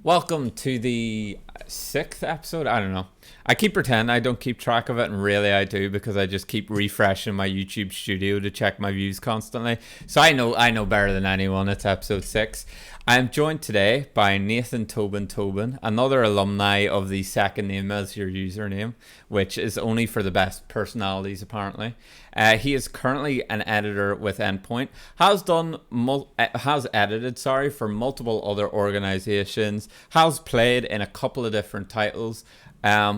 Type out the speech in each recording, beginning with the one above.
Welcome to the sixth episode. I don't know. I keep pretending I don't keep track of it, and really I do because I just keep refreshing my YouTube studio to check my views constantly. So I know better than anyone. It's episode six. I'm joined today by Nathan Tobin Tobin, another alumni of the second name as your username, which is only for the best personalities apparently. He is currently an editor with Endpoint. Has edited, for multiple other organizations. Has played in a couple of different titles,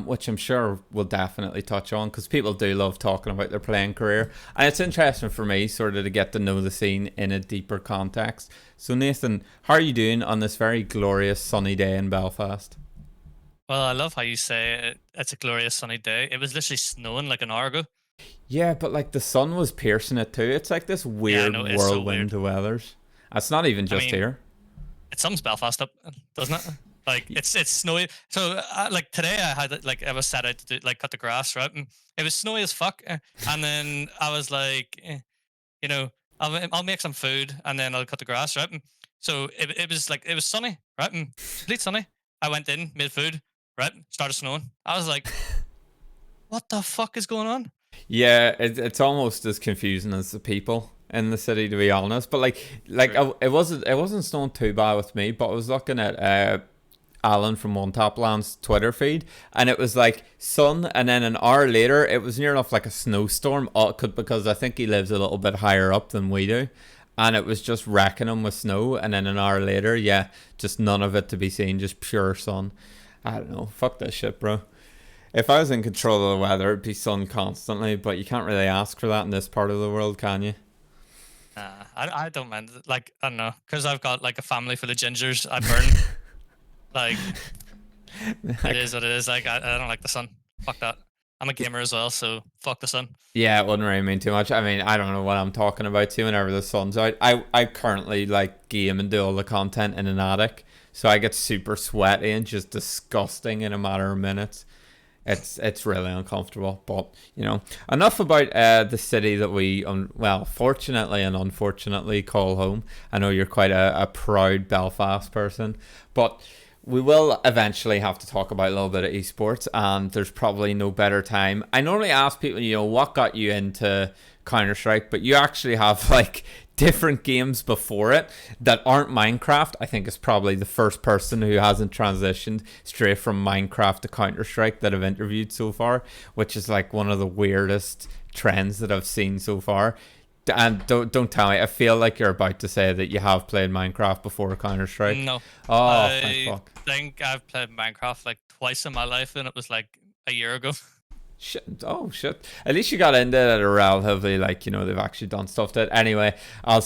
which I'm sure we'll definitely touch on because people do love talking about their playing career, and it's interesting for me sort of to get to know the scene in a deeper context. So Nathan, how are you doing on this very glorious sunny day in Belfast? Well, I love how you say it's a glorious sunny day. It was literally snowing like an hour ago. Yeah, but like the sun was piercing it too. It's like this Yeah, I weird know, it's so whirlwind weird. of weathers. It's not even I just mean, here. it sums Belfast up, doesn't it? Like it's snowy. So like today, I had like I was set out to cut the grass, right? And it was snowy as fuck. And then I was like, you know, I'll make some food and then I'll cut the grass, right? And so it was like it was sunny, right? And complete sunny. I went in, made food, right? Started snowing. I was like, what the fuck is going on? Yeah, it's almost as confusing as the people in the city, to be honest. But like True. it wasn't snowing too bad with me. But I was looking at Alan from One Top Land's Twitter feed, and it was like sun, and then an hour later, it was near enough like a snowstorm. Because I think he lives a little bit higher up than we do, and it was just wrecking him with snow. And then an hour later, yeah, just none of it to be seen, just pure sun. I don't know. Fuck this shit, bro. If I was in control of the weather, it'd be sun constantly, but you can't really ask for that in this part of the world, can you? I don't mind. Like I don't know, because I've got like a family full of gingers. I burn. Like it is what it is. Like I don't like the sun. Fuck that. I'm a gamer as well, so fuck the sun. Yeah, it wouldn't really mean too much. I mean, I don't know what I'm talking about too whenever the sun's out. I currently like game and do all the content in an attic, so I get super sweaty and just disgusting in a matter of minutes. It's really uncomfortable. But enough about the city that we well, fortunately and unfortunately call home. I know you're quite a proud Belfast person, but we will eventually have to talk about a little bit of esports, and there's probably no better time. I normally ask people, what got you into Counter Strike, but you actually have like different games before it that aren't Minecraft. I think it's probably the first person who hasn't transitioned straight from Minecraft to Counter Strike that I've interviewed so far, which is like one of the weirdest trends that I've seen so far. And don't tell me. I feel like you're about to say that you have played Minecraft before Counter Strike. No, Oh, thank I fuck. think I've played Minecraft like twice in my life, and it was like a year ago. Shit. Oh shit. At least you got into it at a relatively they've actually done stuff to it. Anyway, I'll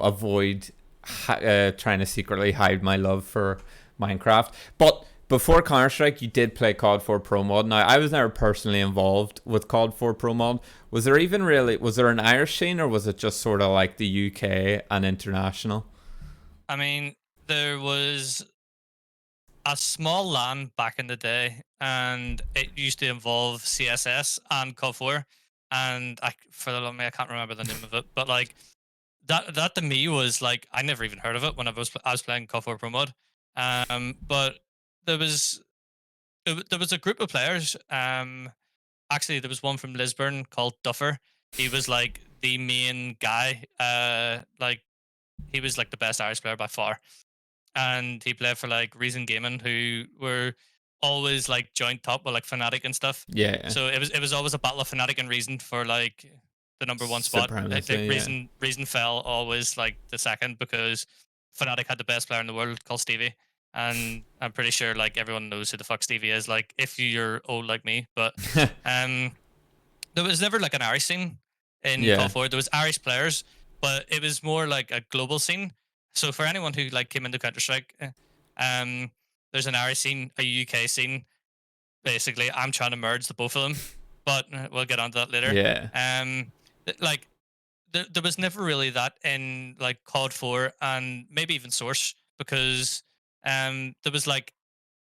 avoid trying to secretly hide my love for Minecraft. But before Counter Strike, you did play Cod4 Promod. Now, I was never personally involved with Cod4 Promod. Was there an Irish scene, or was it just sort of like the UK and international? I mean, there was a small LAN back in the day, and it used to involve CSS and Cod4. And for the love of me, I can't remember the name of it, but like that to me was like I never even heard of it when I was playing Cod4 Promod. But there was there was a group of players. Actually, there was one from Lisburn called Duffer. He was like the main guy. Like he was like the best Irish player by far, and he played for like Reason Gaming, who were always like joint top with like Fnatic and stuff. Yeah. So it was always a battle of Fnatic and Reason for like the number one spot. Like Supremacy, yeah. Reason fell always like the second because Fnatic had the best player in the world called Stevie. And I'm pretty sure like everyone knows who the fuck Stevie is. Like if you're old like me, but um, there was never like an Irish scene in Call Yeah. 4. There was Irish players, but it was more like a global scene. So for anyone who like came into Counter Strike, um, there's an Irish scene, a UK scene. Basically, I'm trying to merge the both of them, but we'll get onto that later. Yeah. Like there was never really that in like COD 4 and maybe even Source because there was like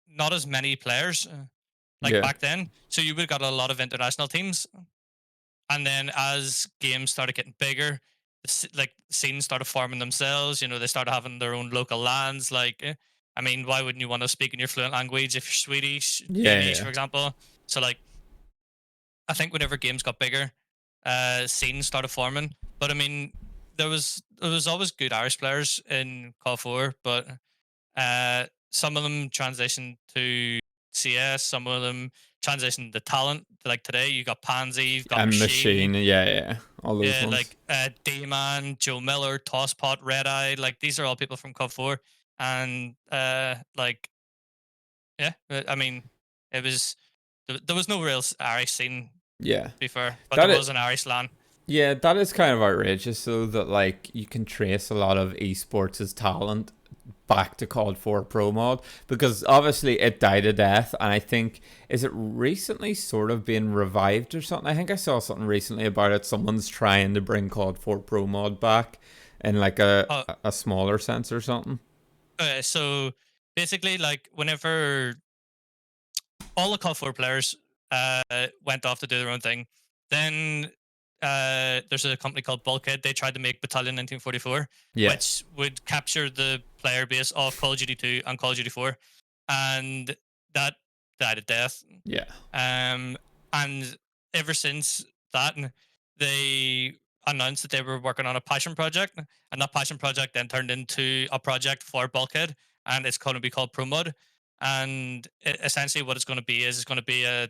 not as many players like Yeah. back then. So you would have got a lot of international teams, and then as games started getting bigger, like scenes started forming themselves. You know, they started having their own local lands. Like I mean, why wouldn't you want to speak in your fluent language if you're Swedish, Yeah, yeah, Danish, yeah. for example? So like, I think whenever games got bigger, scenes started forming. But I mean, there was always good Irish players in Cod4, but some of them transitioned to CS, some of them transitioned to talent. Like today, you got Pansy, you've got And Machine, Machine, yeah, yeah, all those yeah, ones. like D-Man, Joe Miller, Tosspot, Red Eye. Like these are all people from Cod4, and like yeah, I mean, it was there was no real Irish scene Yeah, before, but there that was it. an Irish LAN. Yeah, that is kind of outrageous, though, that like you can trace a lot of esports' talent back to Cod4 Promod because obviously it died a death, and I think is it recently sort of been revived or something. I think I saw something recently about it. Someone's trying to bring Cod4 Promod back in like Uh, a smaller sense or something. so basically, like whenever all the Cod4 players went off to do their own thing, then there's a company called Bulkhead. They tried to make Battalion 1944, Yeah, which would capture the player base of Call of Duty 2 and Call of Duty 4, and that died a death. yeah, Um, and ever since that, they announced that they were working on a passion project, and that passion project then turned into a project for Bulkhead, and it's going to be called Promod. And essentially, what it's going to be is it's going to be a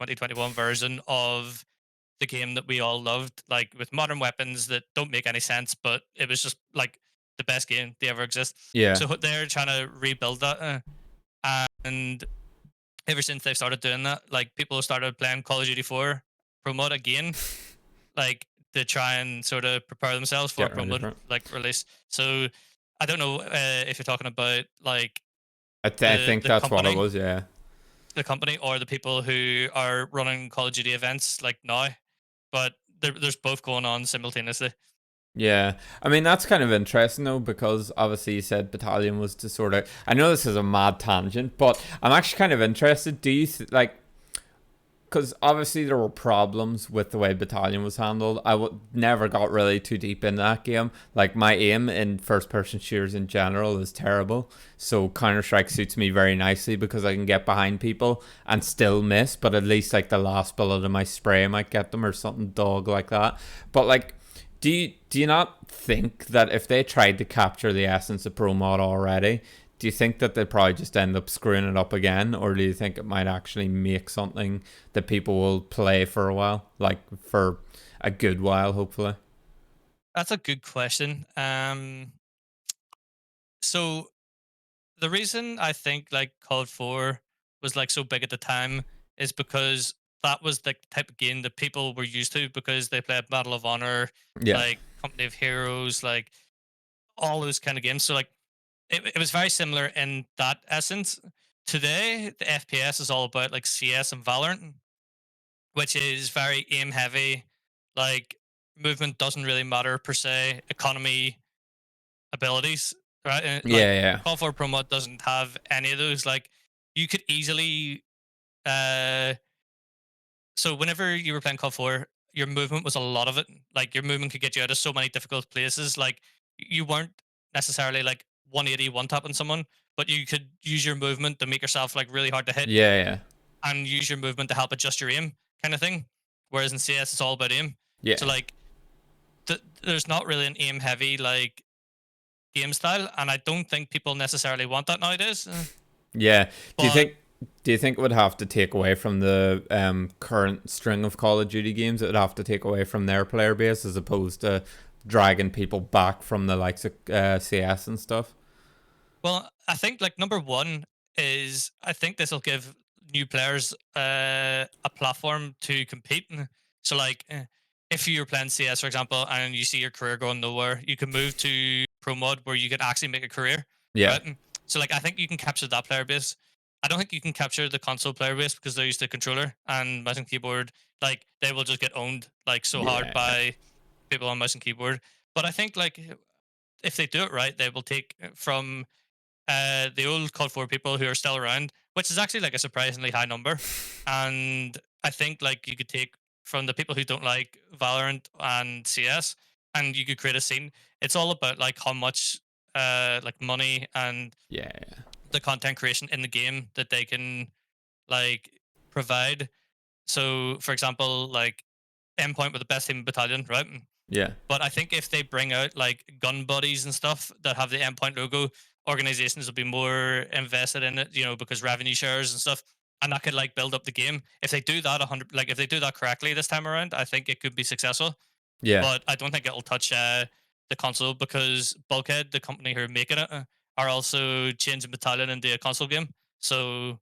2021 version of the game that we all loved, like with modern weapons that don't make any sense, but it was just like the best game to ever exist. yeah. So they're trying to rebuild that, and ever since they've started doing that, like people have started playing Call of Duty 4 Pro Mode again, like to try and sort of prepare themselves for Get Pro ready Mode for it. like release. So I don't know if you're talking about like I think the that's what it company, was. Yeah. or the people who are running Call of Duty events like now, but there's both going on simultaneously. Yeah, I mean that's kind of interesting though because obviously you said Battalion was to sort of. I know this is a mad tangent, but I'm actually kind of interested. Do you like? Because obviously there were problems with the way Battalion was handled. Never got really too deep in that game. Like my aim in first-person shooters in general is terrible. So Counter Strike suits me very nicely because I can get behind people and still miss. But at least like the last bullet of my spray might get them or something dog like that. But like do you not think that if they tried to capture the essence of Pro Mod already, do you think that they'd probably just end up screwing it up again, or do you think it might actually make something that people will play for a while, like for a good while, hopefully? That's a good question. So the reason I think like Code 4 was like so big at the time is because that was the type of game that people were used to because they played Battle of Honor, Yeah, like Company of Heroes, like all those kind of games. So like it was very similar in that essence. Today, the FPS is all about like CS and Valorant, which is very aim heavy. Like movement doesn't really matter per se. Economy, abilities, right? And like yeah, yeah, Call4 Promod doesn't have any of those. Like you could easily uh so whenever you were playing Call4, your movement was a lot of it. Like your movement could get you out of so many difficult places. Like you weren't necessarily like 180 one tapping someone, but you could use your movement to make yourself like really hard to hit yeah, yeah, and use your movement to help adjust your aim kind of thing. Whereas in CS it's all about aim. So yeah, like there's not really an aim heavy like game style, and I don't think people necessarily want that nowadays. yeah. Do you But think? Do you think it would have to take away from the current string of Call of Duty games? It would have to take away from their player base as opposed to dragging people back from the likes of CS and stuff. well, I think like number one is I think this will give new players a platform to compete. So like if you're playing CS for example and you see your career going nowhere, you can move to Pro Mod where you can actually make a career, Yeah, right? So like I think you can capture that player base. I don't think you can capture the console player base because they're used to controller and mouse and keyboard. Like they will just get owned like so hard yeah, by people on mouse and keyboard. But I think like if they do it right, they will take from the old Cod4 people who are still around, which is actually like a surprisingly high number. And I think like you could take from the people who don't like Valorant and CS, and you could create a scene. It's all about like how much like money and Yeah. the content creation in the game that they can like provide. So, for example, like Endpoint with the best team battalion, right? Yeah. But I think if they bring out like gun buddies and stuff that have the Endpoint logo, organizations will be more invested in it, because revenue shares and stuff, and that could like build up the game. If they do that 100, like if they do that correctly this time around, I think it could be successful. Yeah. But I don't think it'll touch the console because Bulkhead, the company who are making it, are also changing Battalion into a console game. So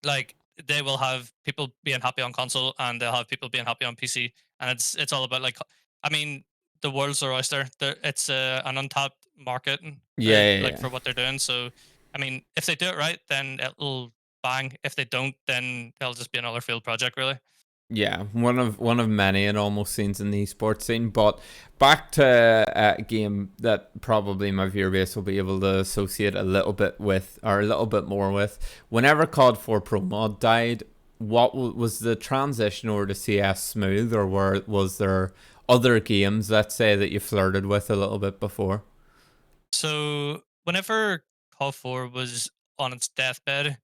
like they will have people being happy on console and they'll have people being happy on PC, and it's all about like, I mean, the world's their oyster. It's an untapped market, Yeah. Yeah. like Yeah. for what they're doing. So I mean, if they do it right, then it'll bang. If they don't, then it'll just be another field project, really. Yeah, one of many and almost scenes in the esports scene. But back to a game that probably my viewer base will be able to associate a little bit with, or a little bit more with. Whenever Cod4 Promod died, what was the transition over to CS smooth, or was there other games, let's say, that you flirted with a little bit before? So whenever Call 4 was on its deathbed,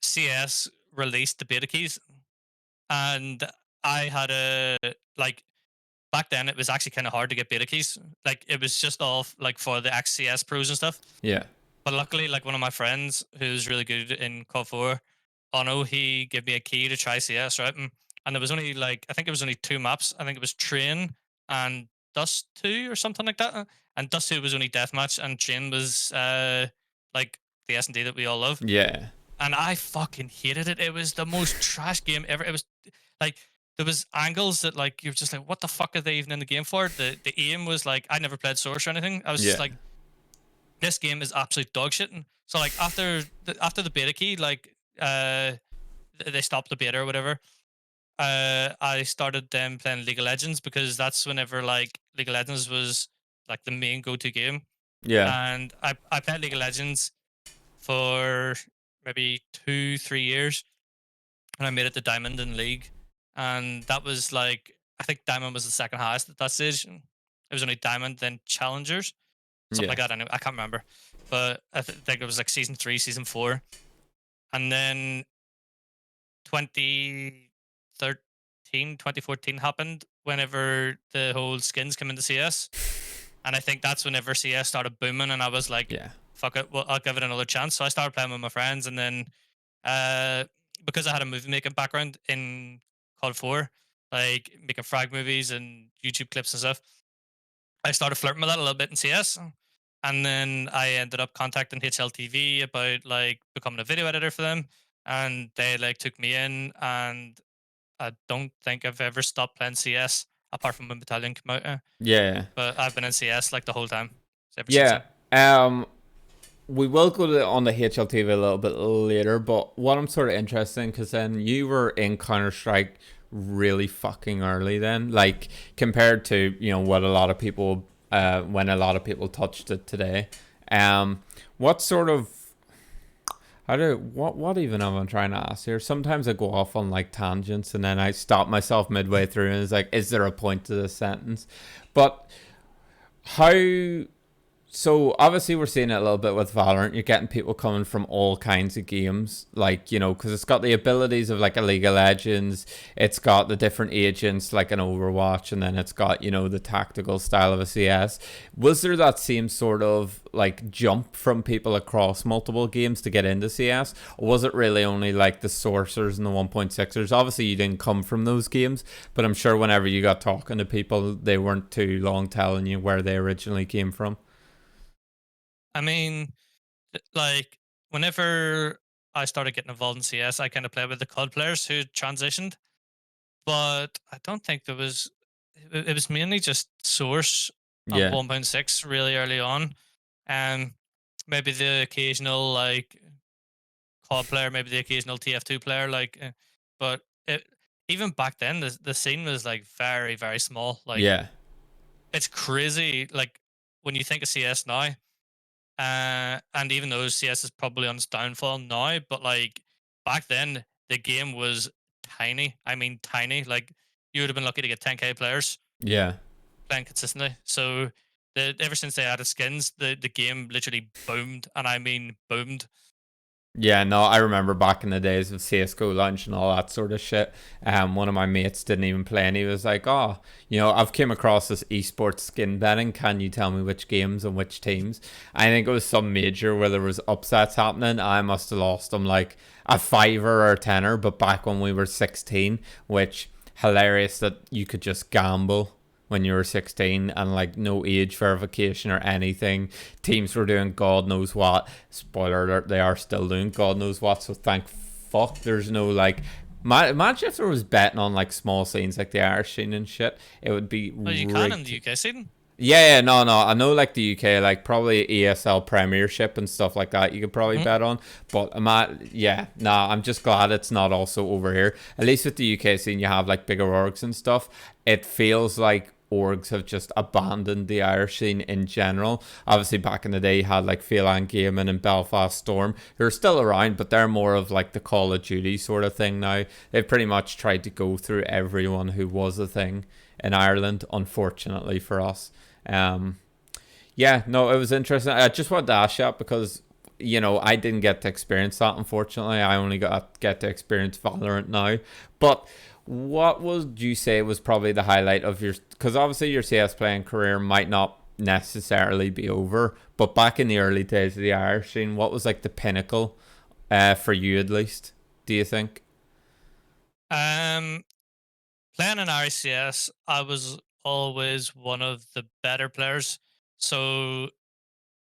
CS released the beta keys, and I had a like back then it was actually kind of hard to get beta keys. Like it was just all like for the XCS pros and stuff. Yeah, But luckily, like one of my friends who's really good in COD 4, Ono, he gave me a key to try CS, right? And there was only like I think it was only two maps. I think it was Train and Dust 2 or something like that. And Dust 2 was only deathmatch, and Train was like the S&D that we all love. yeah, And I fucking hated it. It was the most trash game ever. It was like there was angles that like you're just like, what the fuck are they even in the game for? The aim was like I never played Source or anything. I was just yeah, like, this game is absolute dog shitting. So like after the beta key, like they stopped the beta or whatever. I started them playing League of Legends because that's whenever like League of Legends was like the main go-to game. yeah, And I played League of Legends for maybe 2-3 years, and I made it to Diamond in League, and that was like I think Diamond was the second highest at that stage. It was only Diamond, then Challengers, something yeah, like that. Anyway, I can't remember, but think it was like season 3, season 4, and then 2014 happened whenever the whole skins came into CS, and I think that's whenever CS started booming, and I was like, yeah, fuck it, well I'll give it another chance. So I started playing with my friends, and then uh, because I had a movie making background in Cod 4, like making frag movies and YouTube clips and stuff, I started flirting with that a little bit in CS. And then I ended up contacting HLTV about like becoming a video editor for them. And they like took me in, and I don't think I've ever stopped playing CS apart from when Battalion came out. yeah, But I've been in CS like the whole time, ever since yeah. then. We will go on the HLTV a little bit later, but what I'm sort of interested in, because then you were in Counter Strike really fucking early, then, like compared to what a lot of people, when a lot of people touched it today. What sort of what even am I trying to ask here? Sometimes I go off on like tangents and then I stop myself midway through and it's like, is there a point to this sentence? But how so obviously we're seeing it a little bit with Valorant. You're getting people coming from all kinds of games, like because it's got the abilities of like a League of Legends. It's got the different agents like an Overwatch, and then it's got the tactical style of a CS. Was there that same sort of like jump from people across multiple games to get into CS, or was it really only like the Sorcerers and the 1.6ers? Obviously, you didn't come from those games, but I'm sure whenever you got talking to people, they weren't too long telling you where they originally came from. I mean, like whenever I started getting involved in CS, I kind of played with the COD players who transitioned, but I don't think there was. It was mainly just Source and Yeah, 1.6 really early on, and maybe the occasional like COD player, maybe the occasional TF2 player, like. But even back then, the scene was like very very small. Like yeah. it's crazy. Like when you think of CS now, and even though CS is probably on its downfall now, but like back then the game was tiny. I mean tiny. Like you would have been lucky to get 10k players Yeah. playing consistently. So Ever since they added skins, the game literally boomed, and I mean boomed. Yeah, no, I remember back in the days of CS:GO launch and all that sort of shit. One of my mates didn't even play, and he was like, "Oh, I've came across this esports skin betting. Can you tell me which games and which teams?" I think it was some major where there was upsets happening. I must have lost them like a fiver or a tenner, but back when we were 16, which hilarious that you could just gamble when you were 16 and like no age verification or anything. Teams were doing God knows what. Spoiler alert, they are still doing God knows what. So thank fuck there's no like. Imagine if there was betting on like small scenes like the Irish scene and shit. It would be Well, you can in the rigged. UK scene. Yeah, no, no. I know like the UK, like probably ESL Premiership and stuff like that. You could probably Mm-hmm. bet on, but yeah, nah. I'm just glad it's not also over here. At least with the UK scene, you have like bigger orgs and stuff. It feels like orgs have just abandoned the Irish scene in general. Obviously, back in the day, you had like Phelan Gaming and Belfast Storm, who are still around, but they're more of like the Call of Duty sort of thing now. They've pretty much tried to go through everyone who was a thing in Ireland, unfortunately for us. Um, yeah, no, it was interesting. I just wanted to ask you because I didn't get to experience that. Unfortunately, I only get to experience Valorant now. But what would you say was probably the highlight of your? Because obviously your CS playing career might not necessarily be over, but back in the early days of the Irish scene, what was like the pinnacle, for you at least? Do you think? Um, Playing in RCS, I was always one of the better players. So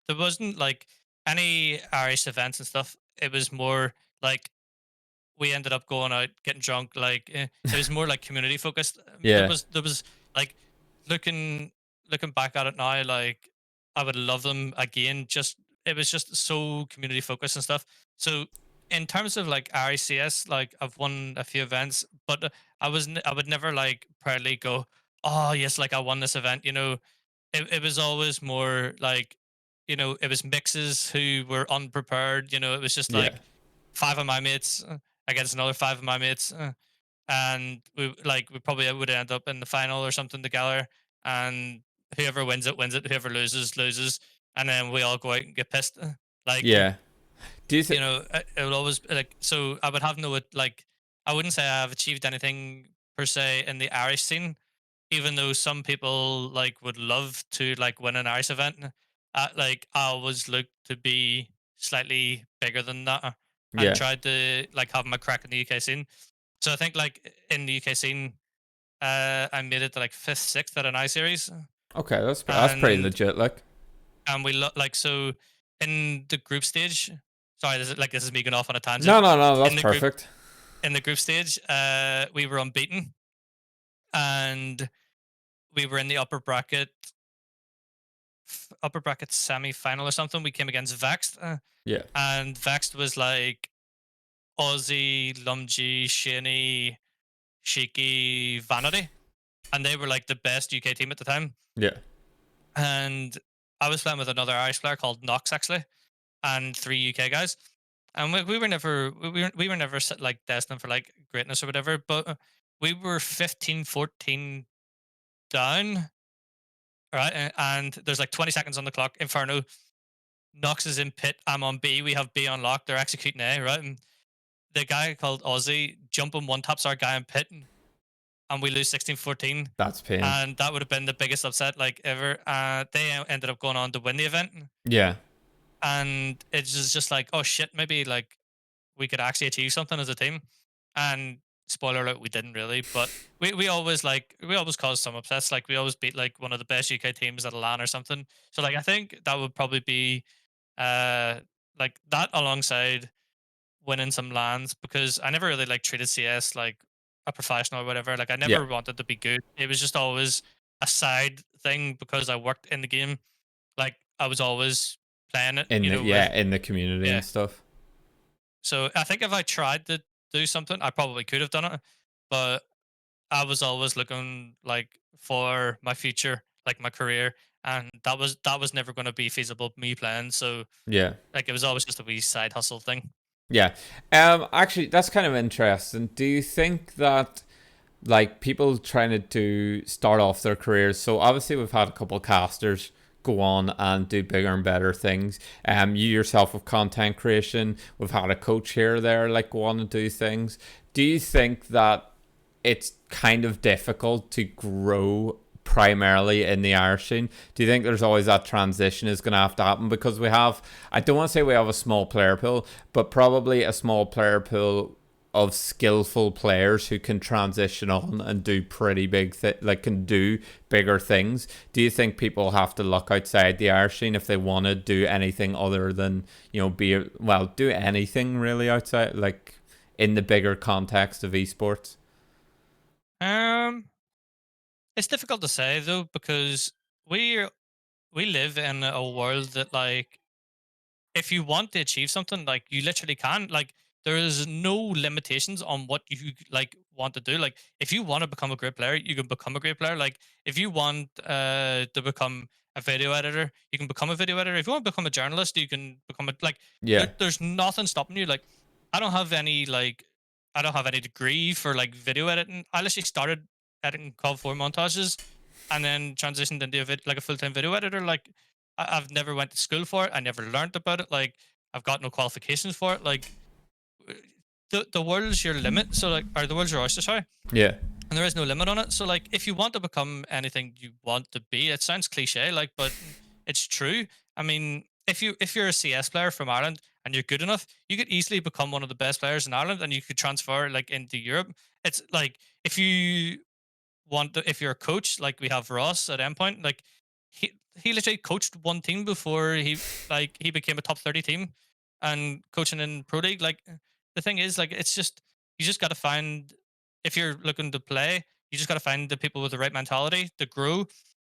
there wasn't like any Irish events and stuff. It was more like we ended up going out getting drunk. It was more like community focused. Yeah, There was like looking looking back at it now, like I would love them again. Just it was just so community focused and stuff. So in terms of like RICS, like I've won a few events, but I would never like proudly go, oh yes, like I won this event. It was always more like, it was mixes who were unprepared. It was just yeah, like five of my mates against another five of my mates, and we probably would end up in the final or something together. And whoever wins it wins it. Whoever loses loses, and then we all go out and get pissed. Like yeah. Do you think? it would always like so. I would have no like. I wouldn't say I've achieved anything per se in the Irish scene, even though some people like would love to like win an Irish event. Like I always looked to be slightly bigger than that, and Yeah. tried to like have my crack in the UK scene. So I think like in the UK scene, I made it to like fifth, sixth at an I series, Okay, that's pretty and legit. Like. we like so in the group stage. Sorry, this is me going off on a tangent. No, no, no. That's In the group perfect. in the group stage, we were unbeaten, and we were in the upper bracket semi final or something. We came against Vexed, Yeah, and Vexed was like Aussie, Lumgy, Shaney, Shiki, Vanity, and they were like the best UK team at the time. yeah, And I was playing with another Irish player called Knox actually, and three UK guys. And we were never we were never like destined for like greatness or whatever, but we were 15-14 down, right? And there's like 20 seconds on the clock. Inferno, Knox is in pit. I'm on B. We have B on lock. They're executing A, right? And the guy called Aussie jumping one taps our guy in pit, and we lose 16-14. that's pain. And that would have been the biggest upset like ever. They ended up going on to win the event, Yeah, and it's just like, oh shit, maybe like we could actually achieve something as a team. And spoiler alert, we didn't really, but we always caused some upsets. Like we always beat like one of the best UK teams at a LAN or something. So like I think that would probably be uh like that alongside winning some lands, because I never really like treated CS like a professional or whatever. Like I yeah. never wanted to be good. It was just always a side thing because I worked in the game. Like I was always playing it, In the with in the community yeah. and stuff. So I think if I tried to do something, I probably could have done it. But I was always looking like for my future, like my career, and that was never going to be feasible me playing. So Yeah, like it was always just a wee side hustle thing. yeah. Actually, that's kind of interesting. Do you think that like people trying to start off their careers? So obviously we've had a couple casters go on and do bigger and better things. You yourself with content creation, we've had a coach here or there like go on and do things. Do you think that it's kind of difficult to grow primarily in the Irish scene? Do you think there's always that transition is going to have to happen? Because we have, I don't want to say we have a small player pool, but probably a small player pool of skillful players who can transition on and do pretty big like can do bigger things. Do you think people have to look outside the Irish scene if they want to do anything other than, do anything really outside, like in the bigger context of esports? Um, it's difficult to say though, because we we live in a world that, like, if you want to achieve something, like, you literally can. Like, there is no limitations on what you like want to do. Like, if you want to become a great player, you can become a great player. Like, if you want to become a video editor, you can become a video editor. If you want to become a journalist, you can become a, like, Yeah, there's nothing stopping you. Like, I don't have any like I don't have any degree for like video editing. I literally started editing Cod4 montages and then transitioned into like a full-time video editor. Like, I've never went to school for it. I never learned about it. Like, I've got no qualifications for it. Like, the world's your limit. So, like, or the world's your oyster, sorry. yeah, And there is no limit on it. So, like, if you want to become anything you want to be, it sounds cliche, like, but it's true. I mean, if you're a CS player from Ireland and you're good enough, you could easily become one of the best players in Ireland, and you could transfer like into Europe. It's like, if you're a coach, like we have Ross at Endpoint, like, he literally coached one team before he became a top 30 team and coaching in pro league. Like, the thing is, like, it's just, you just got to find, if you're looking to play, you just got to find the people with the right mentality to grow.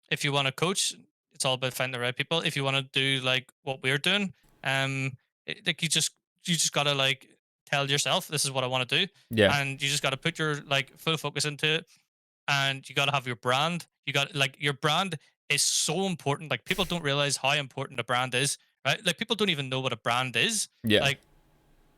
If you want to coach, it's all about finding the right people. If you want to do like what we're doing, like, you just got to like tell yourself, this is what I want to do, yeah, and you just got to put your like full focus into it. And you got to have your brand. You got, like, your brand is so important. Like, people don't realize how important a brand is, right? Like, people don't even know what a brand is. yeah, Like,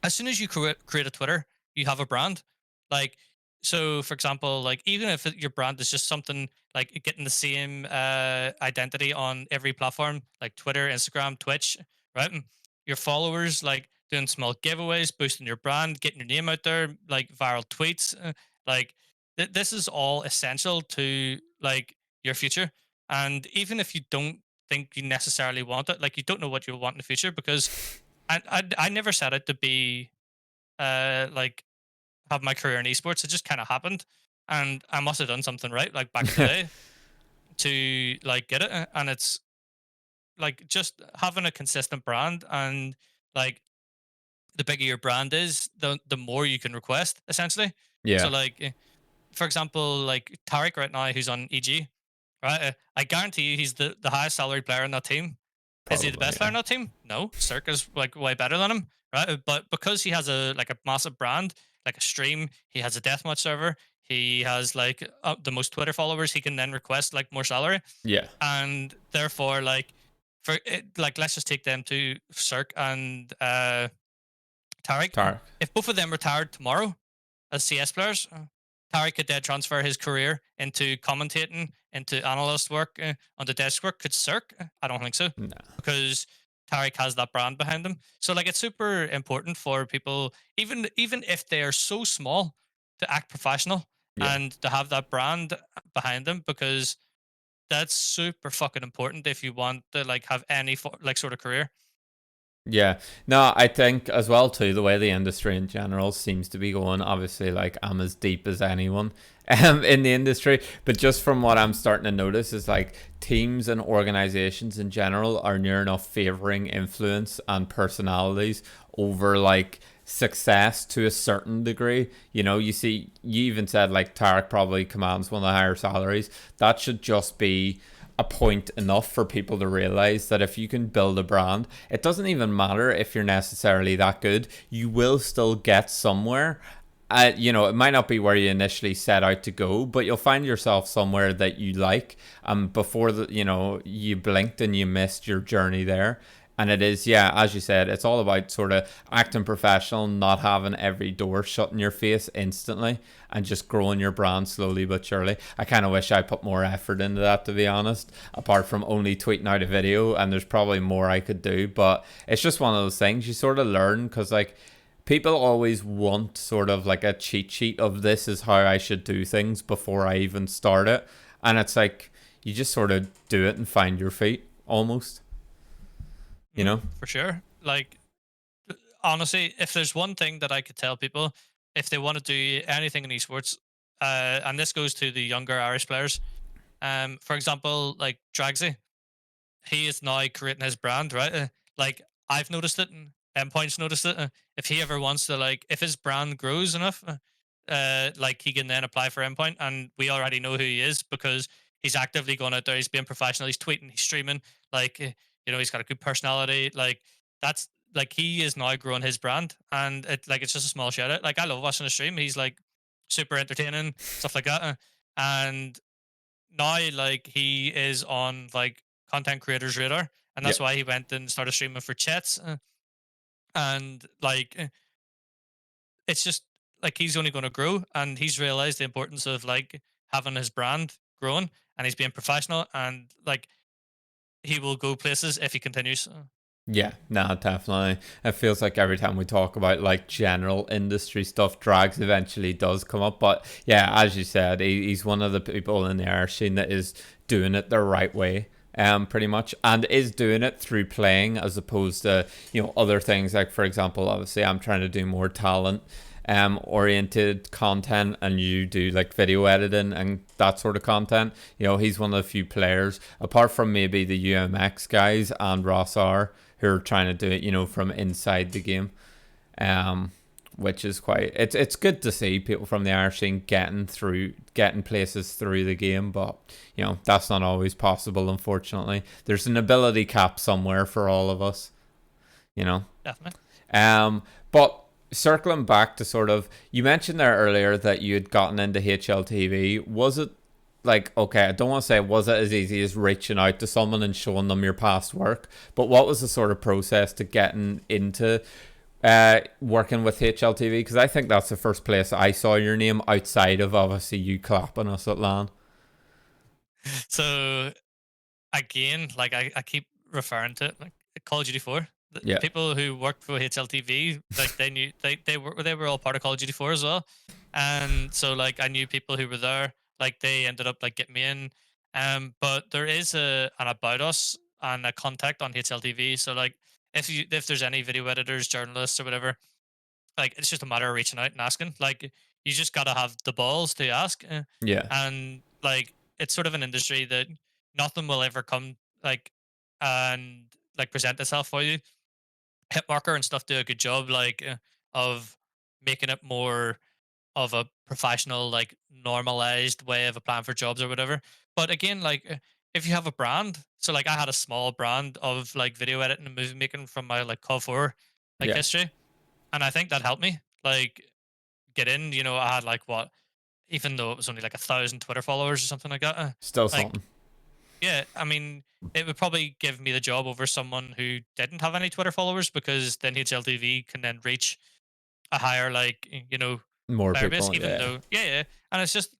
as soon as you create a Twitter, you have a brand. Like, so for example, like, even if your brand is just something like getting the same identity on every platform, like Twitter, Instagram, Twitch, right? And your followers, like, doing small giveaways, boosting your brand, getting your name out there, like viral tweets, like, this is all essential to like your future. And even if you don't think you necessarily want it, like, you don't know what you want in the future, because I never set out to be like have my career in esports. It just kind of happened, and I must have done something right, like back in the day, to like get it. And it's like just having a consistent brand, and like, the bigger your brand is, the more you can request, essentially. So, yeah. like, for example, like Tarek right now, who's on EG, right? I guarantee you he's the highest salary player in that team. Is he the Probably, best player yeah. in that team? No, Circa's like way better than him, right? But because he has a like a massive brand, like a stream, he has a deathmatch server, he has like the most Twitter followers, he can then request like more salary, Yeah. and therefore, like, for it, like, let's just take them to Cirque and Tarek. Tarek. If both of them retired tomorrow as CS players, Tarek could then transfer his career into commentating, into analyst work, on the desk work. Could Cirque? I don't think so, No. because Tarek has that brand behind him. So, like, it's super important for people, even if they are so small, to act professional Yeah. and to have that brand behind them, because that's super fucking important if you want to like have any like sort of career. Yeah. No, I think as well too, the way the industry in general seems to be going, obviously like I'm as deep as anyone in the industry, but just from what I'm starting to notice is like teams and organizations in general are near enough favoring influence and personalities over like success to a certain degree. You see, you even said like Tarek probably commands one of the higher salaries. That should just be a point enough for people to realize that if you can build a brand, it doesn't even matter if you're necessarily that good, you will still get somewhere. It might not be where you initially set out to go, but you'll find yourself somewhere that you like. Before you blinked and you missed your journey there. And it is, yeah, as you said, it's all about sort of acting professional, not having every door shut in your face instantly, and just growing your brand slowly but surely. I kind of wish I put more effort into that, to be honest, apart from only tweeting out a video, and there's probably more I could do, but it's just one of those things you sort of learn because, like, people always want sort of like a cheat sheet of this is how I should do things before I even start it. And it's like, you just sort of do it and find your feet almost, you know? For sure. Like, honestly, if there's one thing that I could tell people, if they want to do anything in esports, and this goes to the younger Irish players, for example, like Dragsy, he is now creating his brand, right? Like I've noticed it, and Endpoint's noticed it. If he ever wants to, like, if his brand grows enough, like he can then apply for Endpoint, and we already know who he is because he's actively going out there. He's being professional. He's tweeting. He's streaming. Like, he's got a good personality. Like that's like he is now growing his brand, and it's just a small shout out. Like I love watching the stream. He's like super entertaining, stuff like that, and now like he is on like content creators radar, and Yeah. that's why he went and started streaming for chats, and like it's just like he's only going to grow, and he's realized the importance of like having his brand growing, and he's being professional, and like he will go places if he continues. Yeah, no, definitely. It feels like every time we talk about like general industry stuff, drags eventually does come up. But yeah, as you said, he's one of the people in the Irish scene that is doing it the right way, pretty much, and is doing it through playing as opposed to other things. Like for example, obviously, I'm trying to do more talent oriented content, and you do like video editing and that sort of content. He's one of the few players apart from maybe the UMX guys and Ross R who are trying to do it from inside the game, which is quite it's good to see people from the Irish scene getting places through the game, but that's not always possible, unfortunately. There's an ability cap somewhere for all of us, you know Definitely. but circling back to sort of, you mentioned there earlier that you had gotten into HLTV. Was it like, okay, I don't want to say was it as easy as reaching out to someone and showing them your past work, but what was the sort of process to getting into working with HLTV? Because I think that's the first place I saw your name outside of obviously you clapping us at LAN. So again, like I keep referring to it, like Call of Duty 4. The Yeah. people who worked for HLTV, like they knew they were all part of Call of Duty 4 as well, and so like I knew people who were there. Like they ended up like getting me in, but there is an about us and a contact on HLTV. So like if there's any video editors, journalists, or whatever, like it's just a matter of reaching out and asking. Like you just gotta have the balls to ask, Yeah. and like it's sort of an industry that nothing will ever come like and like present itself for you. Hitmarker and stuff do a good job like of making it more of a professional, like normalized way of applying for jobs or whatever. But again, like if you have a brand, so like I had a small brand of like video editing and movie making from my like Cod4 like Yeah. history, and I think that helped me like get in. I had like what, even though it was only like 1,000 Twitter followers or something like that. Still Like, something. yeah, I mean, it would probably give me the job over someone who didn't have any Twitter followers because then HLTV can then reach a higher like More player base. people. Even Yeah. though, yeah, and it's just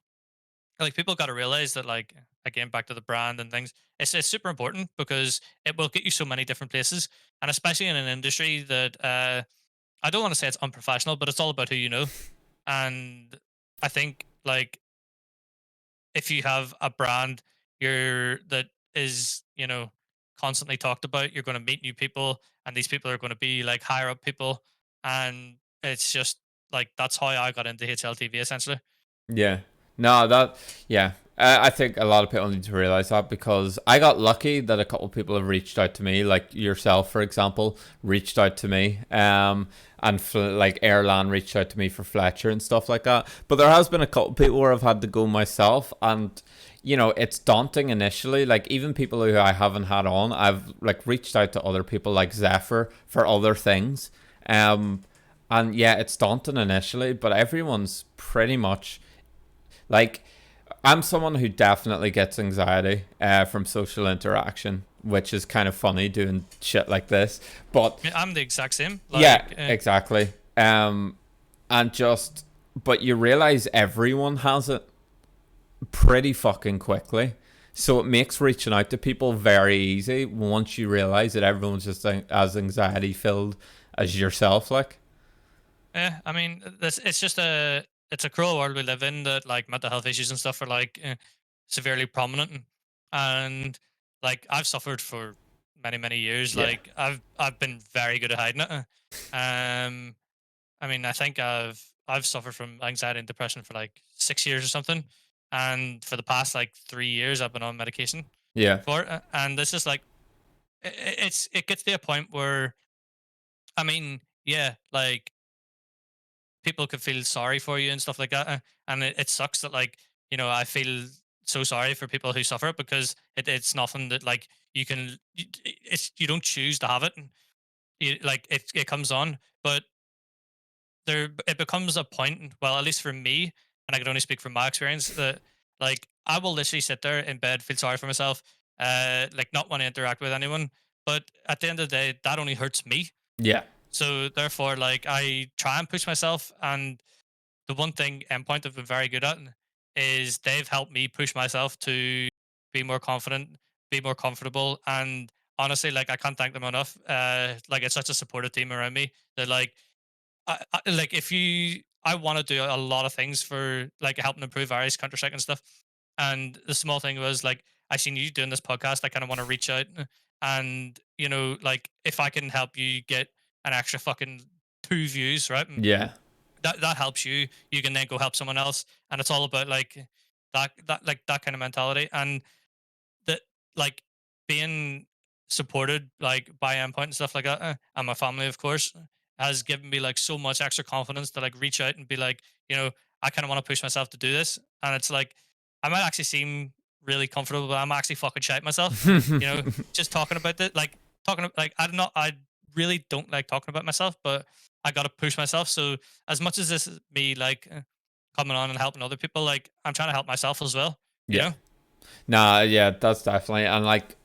like people got to realize that like again back to the brand and things. It's super important because it will get you so many different places, and especially in an industry that I don't want to say it's unprofessional, but it's all about who you know. And I think like if you have a brand that is constantly talked about, you're going to meet new people, and these people are going to be like higher up people, and it's just like that's how I got into HLTV essentially. Yeah. No, yeah. I think a lot of people need to realize that because I got lucky that a couple of people have reached out to me, like yourself, for example, reached out to me. And like Airlan reached out to me for Fletcher and stuff like that. But there has been a couple of people where I've had to go myself, and it's daunting initially. Like even people who I haven't had on, I've like reached out to other people like Zephyr for other things. And yeah, it's daunting initially, but everyone's pretty much like, I'm someone who definitely gets anxiety from social interaction. which is kind of funny doing shit like this. But I mean, I'm the exact same. yeah, Like, exactly. And just, but you realize everyone has it pretty fucking quickly. So it makes reaching out to people very easy once you realize that everyone's just as anxiety filled as yourself. Like, yeah, I mean, this it's just it's a cruel world we live in that like mental health issues and stuff are like severely prominent, and like I've suffered for many years. yeah, Like I've been very good at hiding it. Um, I mean, I think I've suffered from anxiety and depression for like 6 years or something, and for the past like 3 years, I've been on medication yeah, for it. And this is like it gets to a point where I mean, yeah, like people could feel sorry for you and stuff like that, and it sucks that like I feel so sorry for people who suffer it because it's nothing that like it's you don't choose to have it. And like it comes on, but there it becomes a point, well, at least for me, and I can only speak from my experience, that like I will literally sit there in bed, feel sorry for myself, like not want to interact with anyone, but at the end of the day that only hurts me. yeah, So therefore, like I try and push myself, and the one thing Endpoint have been very good at is they've helped me push myself to be more confident, be more comfortable, and honestly, like I can't thank them enough. Like it's such a supportive team around me that like like if you I want to do a lot of things for like helping improve various Counter Strike and stuff. And the small thing was like I seen you doing this podcast. I kind of want to reach out and like if I can help you get an extra fucking 2 views, right? And yeah, that helps you. You can then go help someone else, and it's all about like that kind of mentality. And that like being supported like by Endpoint and stuff like that, and my family, of course, has given me like so much extra confidence to like reach out and be like, I kind of want to push myself to do this. And it's like I might actually seem really comfortable, but I'm actually fucking shite myself. You know, just talking about it, like like I really don't like talking about myself, but I got to push myself. So as much as this is me like coming on and helping other people, like I'm trying to help myself as well. You yeah. know. Nah, yeah, that's definitely, and like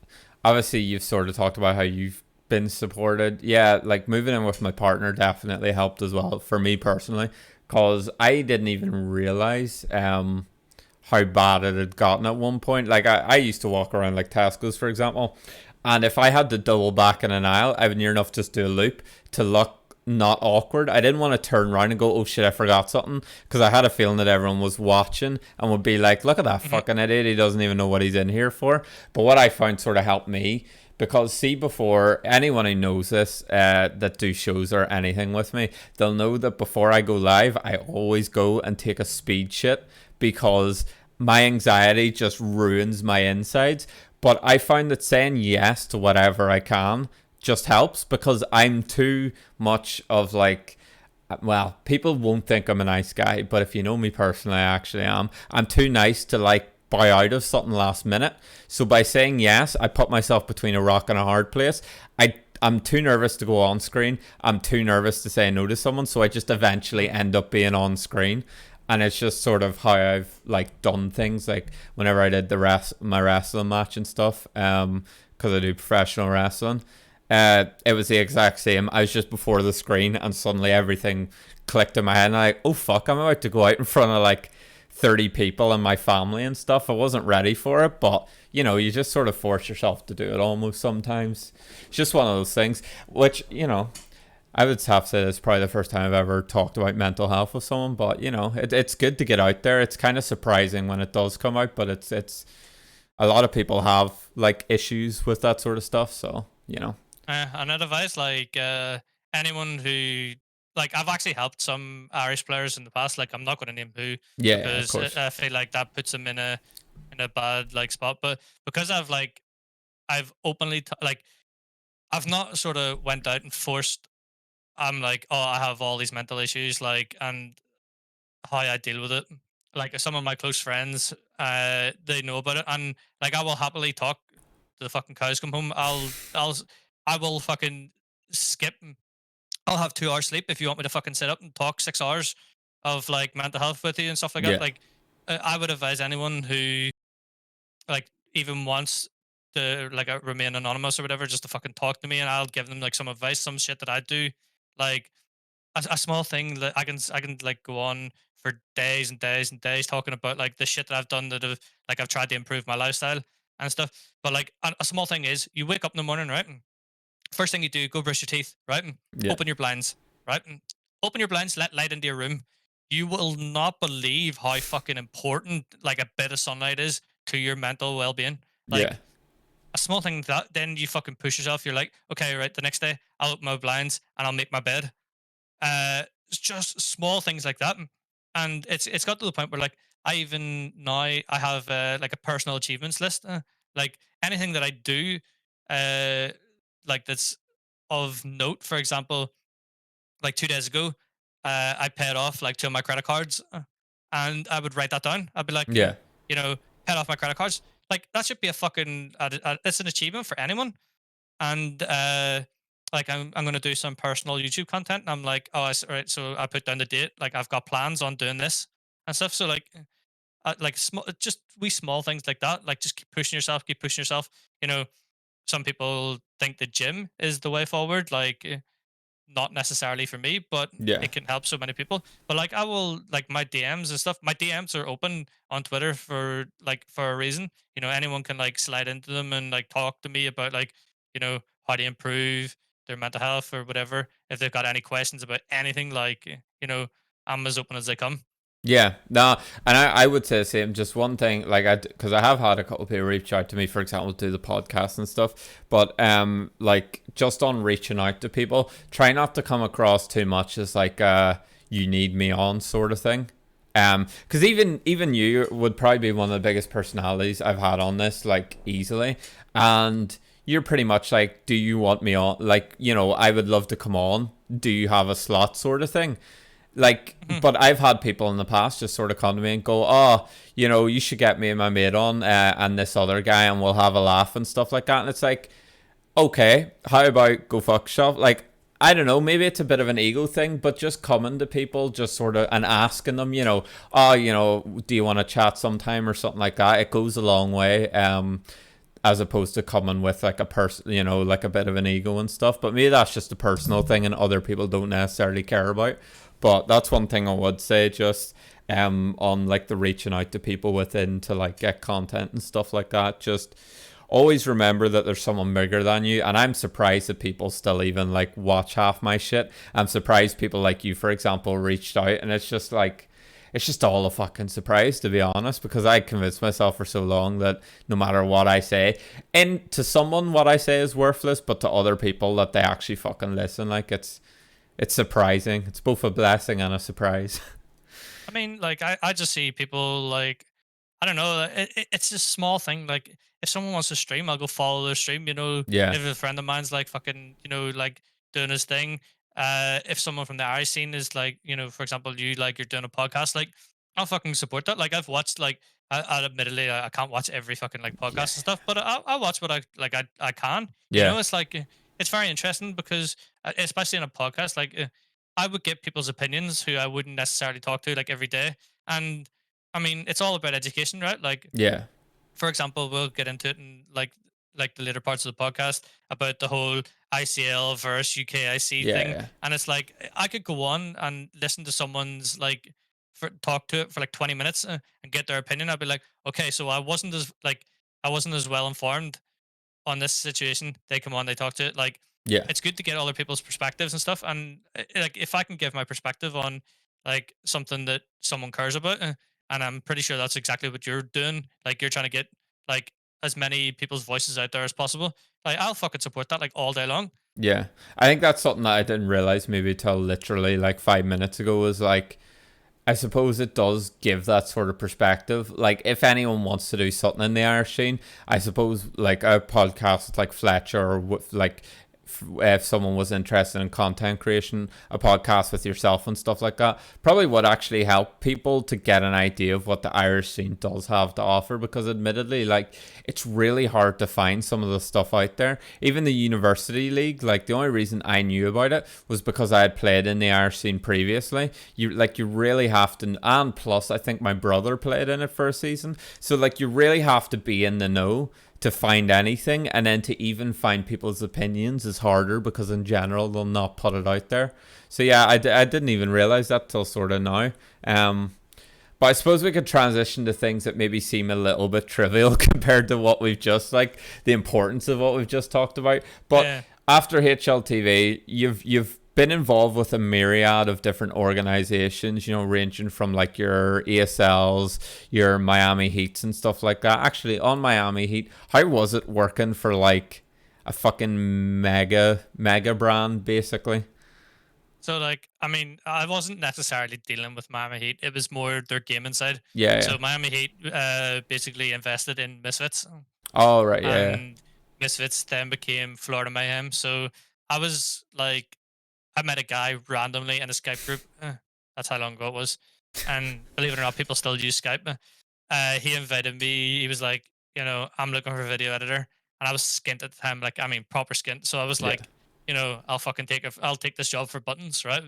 obviously you've sort of talked about how you've been supported. Yeah, like moving in with my partner definitely helped as well for me personally, cause I didn't even realize how bad it had gotten at one point. Like I used to walk around like Tesco's, for example, and if I had to double back in an aisle, I would near enough just do a loop to look not awkward. I didn't want to turn around and go, oh shit, I forgot something, because I had a feeling that everyone was watching and would be like, look at that Mhm. fucking idiot. He doesn't even know what he's in here for. But what I found sort of helped me, because see, before anyone who knows this, that do shows or anything with me, they'll know that before I go live, I always go and take a speed shit, because my anxiety just ruins my insides. But I find that saying yes to whatever I can just helps, because I'm too much of like, well, people won't think I'm a nice guy, but if you know me personally, I actually am. I'm too nice to like bow out of something last minute. So by saying yes, I put myself between a rock and a hard place. I'm too nervous to go on screen. I'm too nervous to say no to someone, so I just eventually Mhm. end up being on screen. And it's just sort of how I've like done things. Like whenever I did my wrestling match and stuff, because I do professional wrestling, it was the exact same. I was just before the screen, and suddenly everything clicked in my head. And I'm like, oh fuck, I'm about to go out in front of like 30 people and my family and stuff. I wasn't ready for it, but you just sort of force yourself to do it almost sometimes. It's just one of those things, which, I would have to say it's probably the first time I've ever talked about mental health with someone, but it's good to get out there. It's kind of surprising when it does come out, but it's a lot of people have like issues with that sort of stuff, so And I'd advise like anyone who like I've actually helped some Irish players in the past. Like I'm not going to name who yeah, of because course. I feel like that puts them in a bad like spot. But because I've openly like I've not sort of went out and forced. I'm like, oh, I have all these mental issues, like, and how I deal with it. Like some of my close friends, they know about it, and like I will happily talk to the fucking cows come home. I will fucking skip. I'll have 2 hours sleep if you want me to fucking sit up and talk 6 hours of like mental health with you and stuff like that. Yeah. Like I would advise anyone who like even wants to like remain anonymous or whatever, just to fucking talk to me, and I'll give them like some advice, some shit that I do, like a small thing that I can like go on for days and days and days talking about like the shit that I've done that have like I've tried to improve my lifestyle and stuff. But like a small thing is you wake up in the morning, right? And first thing you do, go brush your teeth, right? And Yeah. open your blinds, right? And open your blinds, let light into your room. You will not believe how fucking important like a bit of sunlight is to your mental well being. Yeah. Like a small thing that then you fucking push yourself. You're like, okay, right, the next day I'll open my blinds and I'll make my bed. It's just small things like that, and it's got to the point where like I even now I have like a personal achievements list, like anything that I do, uh, like that's of note. For example, like 2 days ago, I paid off like two of my credit cards, and I would write that down. I'd be like, Yeah. paid off my credit cards. Like that should be a fucking it's an achievement for anyone. And like I'm gonna do some personal YouTube content. And I'm like, oh, right. So I put down the date. Like I've got plans on doing this and stuff. So like small, just wee small things like that. Like just keep pushing yourself, keep pushing yourself. You know, some people think the gym is the way forward. Like not necessarily for me, but Yeah. it can help so many people. But like I will like my DMs and stuff. My DMs are open on Twitter for a reason. Anyone can like slide into them and like talk to me about like, how to improve their mental health or whatever. If they've got any questions about anything, like, I'm as open as they come. Yeah, no, and I would say the same. Just one thing, like because I have had a couple of people reach out to me, for example, to the podcast and stuff. But like just on reaching out to people, try not to come across too much as like you need me on sort of thing. Because even you would probably be one of the biggest personalities I've had on this, like easily, and you're pretty much like, do you want me on? Like, I would love to come on. Do you have a slot, sort of thing? Like, Mhm. but I've had people in the past just sort of come to me and go, oh, you should get me and my mate on, and this other guy, and we'll have a laugh and stuff like that. And it's like, okay, how about go fuck yourself? Like, I don't know, maybe it's a bit of an ego thing, but just coming to people, just sort of, and asking them, oh, do you want to chat sometime or something like that? It goes a long way. As opposed to coming with like a person, like a bit of an ego and stuff. But maybe that's just a personal thing and other people don't necessarily care about. But that's one thing I would say, just on like the reaching out to people within to like get content and stuff like that. Just always remember that there's someone bigger than you. And I'm surprised that people still even like watch half my shit. I'm surprised people like you, for example, reached out, and it's just like, it's just all a fucking surprise, to be honest, because I convinced myself for so long that no matter what I say, and to someone what I say is worthless, but to other people that they actually fucking listen. Like, it's surprising. It's both a blessing and a surprise. I mean, like I just see people like I don't know. It's a small thing. Like if someone wants to stream, I'll go follow their stream. Yeah, If a friend of mine's like fucking, like doing his thing. If someone from the Irish scene is like, for example, you're doing a podcast, like I'll fucking support that. Like I've watched like I admittedly I can't watch every fucking like yeah, podcast and stuff, but I watch what I can. yeah, It's like it's very interesting because especially in a podcast, like I would get people's opinions who I wouldn't necessarily talk to like every day, and I mean, it's all about education, right? Like, yeah, for example, we'll get into it in like the later parts of the podcast about the whole ICL versus UKIC thing, yeah, and it's like I could go on and listen to someone's like talk to it for like 20 minutes and get their opinion. I'd be like, okay, so I wasn't as well informed on this situation. They come on, they talk to it. Like, yeah. it's good to get other people's perspectives and stuff. And like, if I can give my perspective on like something that someone cares about, and I'm pretty sure that's exactly what you're doing. Like, you're trying to get like as many people's voices out there as possible. Like, I'll fucking support that like all day long. Yeah, I think that's something that I didn't realize maybe till literally like 5 minutes ago, was like, I suppose it does give that sort of perspective. Like, if anyone wants to do something in the Irish scene, I suppose like a podcast with like Fletcher, or with like if someone was interested in content creation, a podcast with yourself and stuff like that, probably would actually help people to get an idea of what the Irish scene does have to offer. Because admittedly, like, it's really hard to find some of the stuff out there. Even the University League, like, the only reason I knew about it was because I had played in the Irish scene previously. You really have to, and plus I think my brother played in it for a season, so like you really have to be in the know to find anything, and then to even find people's opinions is harder because in general they'll not put it out there. So yeah, I didn't even realize that till sort of now. Um, but I suppose we could transition to things that maybe seem a little bit trivial compared to what we've just like the importance of what we've just talked about. But Yeah. after HLTV, you've been involved with a myriad of different organizations, you know, ranging from like your ESLs, your Miami Heats and stuff like that. Actually, on Miami Heat, how was it working for like a fucking mega brand basically? So like, I mean, I wasn't necessarily dealing with Miami Heat. It was more their gaming side. Yeah, yeah. So Miami Heat basically invested in Misfits, All right, yeah, and Misfits then became Florida Mayhem. So I was like, I met a guy randomly in a Skype group. That's how long ago it was. And believe it or not, people still use Skype. He invited me. He was like, I'm looking for a video editor. And I was skint at the time, like, I mean, proper skint. So I was yeah, like, I'll take this job for buttons, right?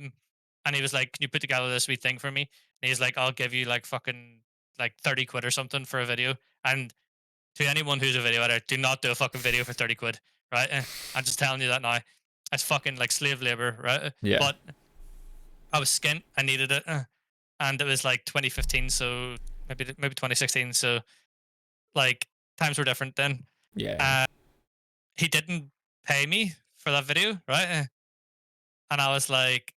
And he was like, can you put together this wee thing for me? And he's like, I'll give you like fucking like 30 quid or something for a video. And to anyone who's a video editor, do not do a fucking video for 30 quid, right? I'm just telling you that now. It's fucking like slave labor, right? yeah, But I was skint. I needed it, and it was like 2015, so maybe 2016. So like times were different then. yeah, Uh, he didn't pay me for that video, right? And I was like,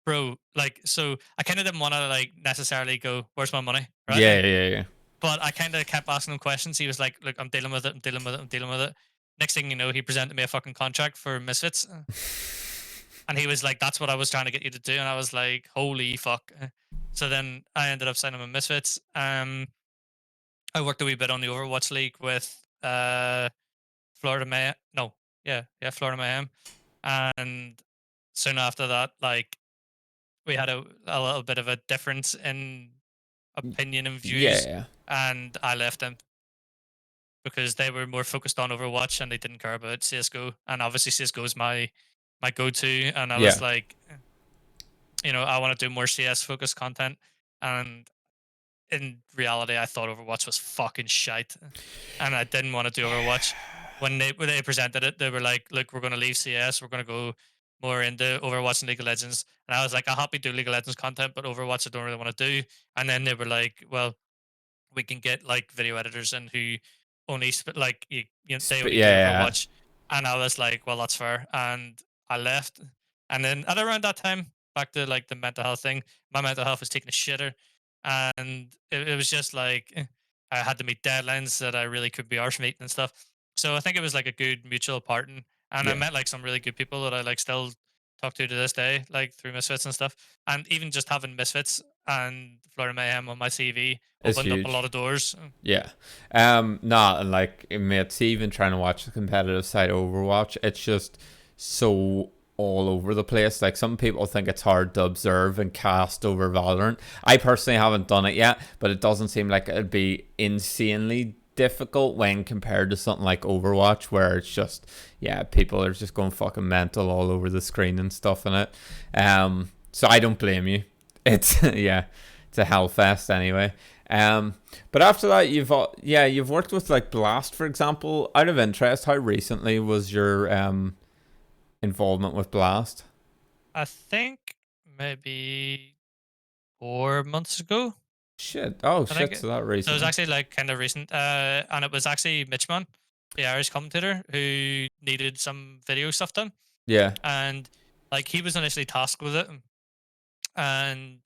bro, like, so I kind of didn't want to like necessarily go, where's my money, right? yeah, yeah, yeah. But I kind of kept asking him questions. He was like, look, I'm dealing with it. I'm dealing with it. I'm dealing with it. Next thing you know, he presented me a fucking contract for Misfits. And he was like, that's what I was trying to get you to do. And I was like, holy fuck. So then I ended up signing with Misfits. I worked a wee bit on the Overwatch League with Florida Mayhem. No, yeah, Florida Mayhem. And soon after that, like we had a little bit of a difference in opinion and views, Yeah, and I left them because they were more focused on Overwatch and they didn't care about CS:GO. And obviously CS:GO is my go-to, and I was yeah. like, I want to do more CS focused content. And in reality, I thought Overwatch was fucking shite, and I didn't want to do Overwatch. When they presented it, they were like, "Look, we're going to leave CS. We're going to go more into Overwatch and League of Legends." And I was like, "I'll happy do League of Legends content, but Overwatch I don't really want to do." And then they were like, "Well, we can get like video editors and who only like they only do Yeah, Overwatch." And I was like, "Well, that's fair." And I left. And then at around that time, back to like the mental health thing, my mental health was taking a shitter, and it was just like I had to meet deadlines that I really could be arse meeting and stuff. So I think it was like a good mutual parting, and I yeah. met like some really good people that I like still talk to this day, like through Misfits and stuff. And even just having Misfits and Florida Mayhem on my CV It's opened up a huge. lot of doors. Yeah. Nah, and like mates, even trying to watch the competitive side of Overwatch, it's just so all over the place. Like some people think it's hard to observe and cast over Valorant. I personally haven't done it yet, but it doesn't seem like it'd be insanely difficult when compared to something like Overwatch, where it's just yeah, people are just going fucking mental all over the screen and stuff in it. So I don't blame you. It's yeah, it's a hellfest anyway. But after that, you've worked with like Blast, for example. Out of interest, how recently was your involvement with Blast? I think maybe 4 months ago. Shit. Oh I think shit. So that so. It was recently. actually like kind of recent, and it was actually Mitchman, the Irish commentator, who needed some video stuff done, Yeah. and like he was initially tasked with it, and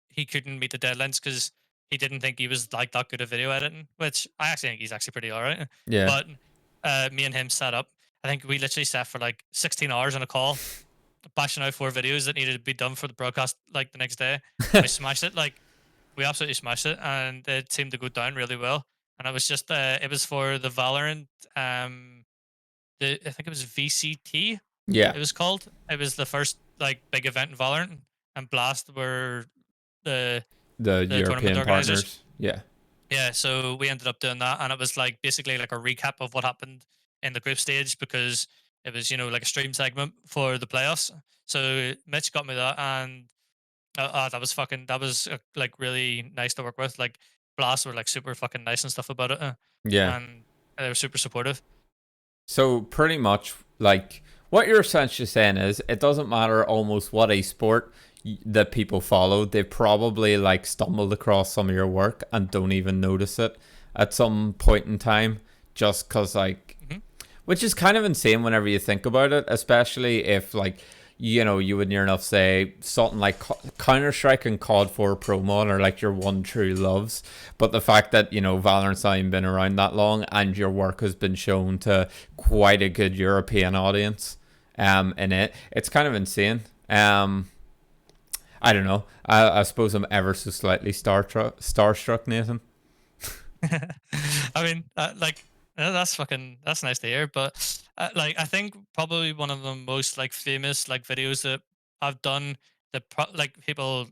he couldn't meet the deadlines because he didn't think he was like that good at video editing, which I actually think he's actually pretty alright. Yeah. But me and him sat up. I think we literally sat for like 16 hours on a call, bashing out 4 videos that needed to be done for the broadcast like the next day, and we smashed it. Like we absolutely smashed it, and it seemed to go down really well. And it was just it was for the Valorant, I think it was VCT. Yeah. It was called. It was the first like big event in Valorant, and Blast were the The the tournament European organizers. partners. Yeah. Yeah, so we ended up doing that, and it was like basically like a recap of what happened in the group stage because it was like a stream segment for the playoffs. So Mitch got me that, and that was like really nice to work with. Like Blast were like super fucking nice and stuff about it, Yeah. and They were super supportive. So pretty much like what you're essentially saying is it doesn't matter almost what esport that people follow. They probably like stumbled across some of your work and don't even notice it at some point in time, just because like, Hmm. which is kind of insane whenever you think about it, especially if like, you know, you would near enough say something like Counter Strike and Cod4 Promod are like your one true loves. But the fact that, you know, Valorant's not even been around that long and your work has been shown to quite a good European audience in it, it's kind of insane. I don't know. I suppose I'm ever so slightly starstruck, Nathan. I mean, that's nice to hear. But like, I think probably one of the most like famous like videos that I've done that like people,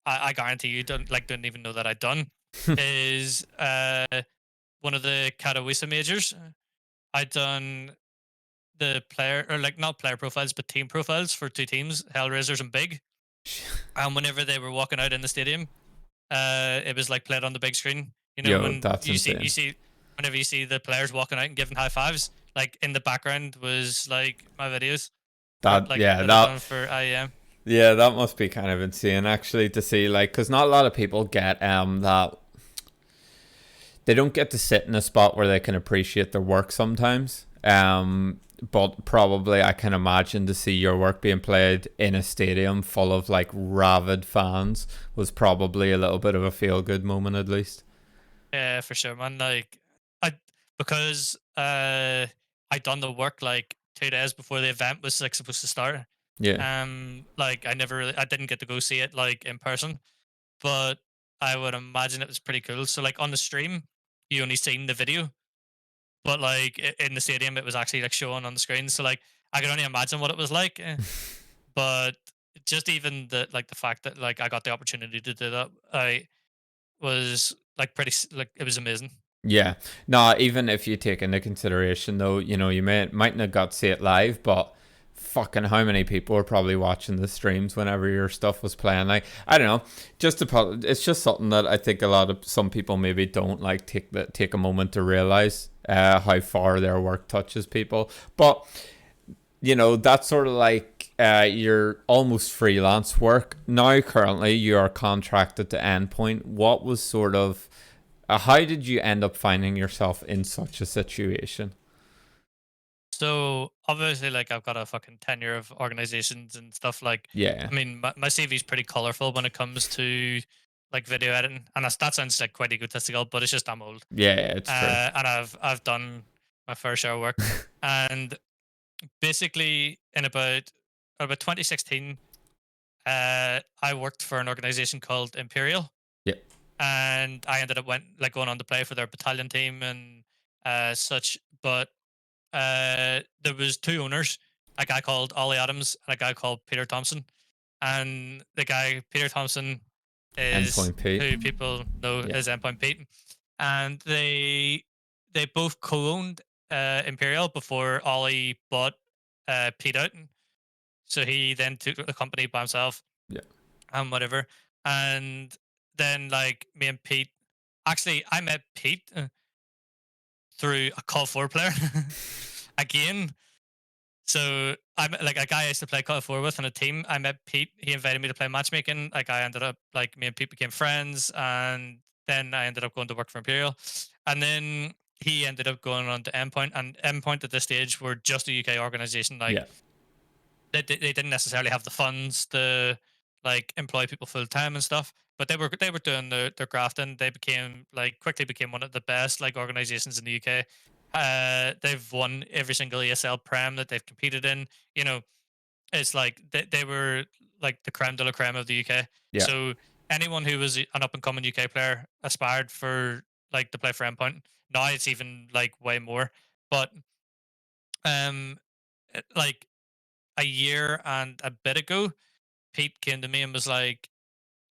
I guarantee you don't even know that I've done is one of the Katowice majors. I done the player or like not player profiles but team profiles for two teams, Hellraisers and Big. And whenever they were walking out in the stadium, it was like played on the big screen. You know, Yo, when that's you insane. see whenever you see the players walking out and giving high fives, like in the background was like my videos for That like yeah, that I that done for IEM. Yeah, that must be kind of insane actually to see, like, because not a lot of people get that they don't get to sit in a spot where they can appreciate their work sometimes. But probably I can imagine to see your work being played in a stadium full of like rabid fans was probably a little bit of a feel good moment at least. Yeah, for sure, man. Like I because I done the work like 2 days before the event was like supposed to start. Yeah. Like I didn't get to go see it like in person, but I would imagine it was pretty cool. So like on the stream, you only seen the video, but like in the stadium, it was actually like showing on the screen. So like I can only imagine what it was like. But just even the fact that like I got the opportunity to do that, I was like like it was amazing. Yeah. No, even if you take into consideration though, you know, you might not got to see it live, but fucking how many people were probably watching the streams whenever your stuff was playing. Like, I don't know. It's just something that I think a lot of some people maybe don't like take a moment to realize how far their work touches people. But you know, that's sort of like your almost freelance work. Now currently you are contracted to Endpoint. What was sort of how did you end up finding yourself in such a situation? So obviously, like I've got a fucking tenure of organizations and stuff. Like, Yeah. I mean, my CV is pretty colorful when it comes to like video editing, and that sounds like quite egotistical, but it's just I'm old, Yeah, it's true. and I've done my fair share of work, and basically in about 2016, I worked for an organization called Imperial, Yeah. and I ended up going on to play for their battalion team and such. But there was two owners, a guy called Ollie Adams and a guy called Peter Thompson. And the guy Peter Thompson is Endpoint Pete. who people know Yeah. as Endpoint Pete, and they both co-owned Imperial before Ollie bought Pete out. So he then took the company by himself Yeah. and whatever. And then like me and Pete, actually I met Pete through a Cod4 player again. So I'm like a guy I used to play Cod4 with on a team. I met Pete. He invited me to play matchmaking. Like I ended up like me and Pete became friends, and then I ended up going to work for Imperial, and then he ended up going on to Endpoint. And Endpoint at this stage were just a UK organization. Like Yeah. they didn't necessarily have the funds to like employ people full time and stuff. But they were doing their grafting. They became like quickly became one of the best like organizations in the UK. They've won every single ESL Prem that they've competed in. You know, it's like they were like the creme de la creme of the UK. Yeah. So anyone who was an up and coming UK player aspired for like to play for Endpoint. Now it's even like way more. But um, like a year and a bit ago, Pete came to me and was like,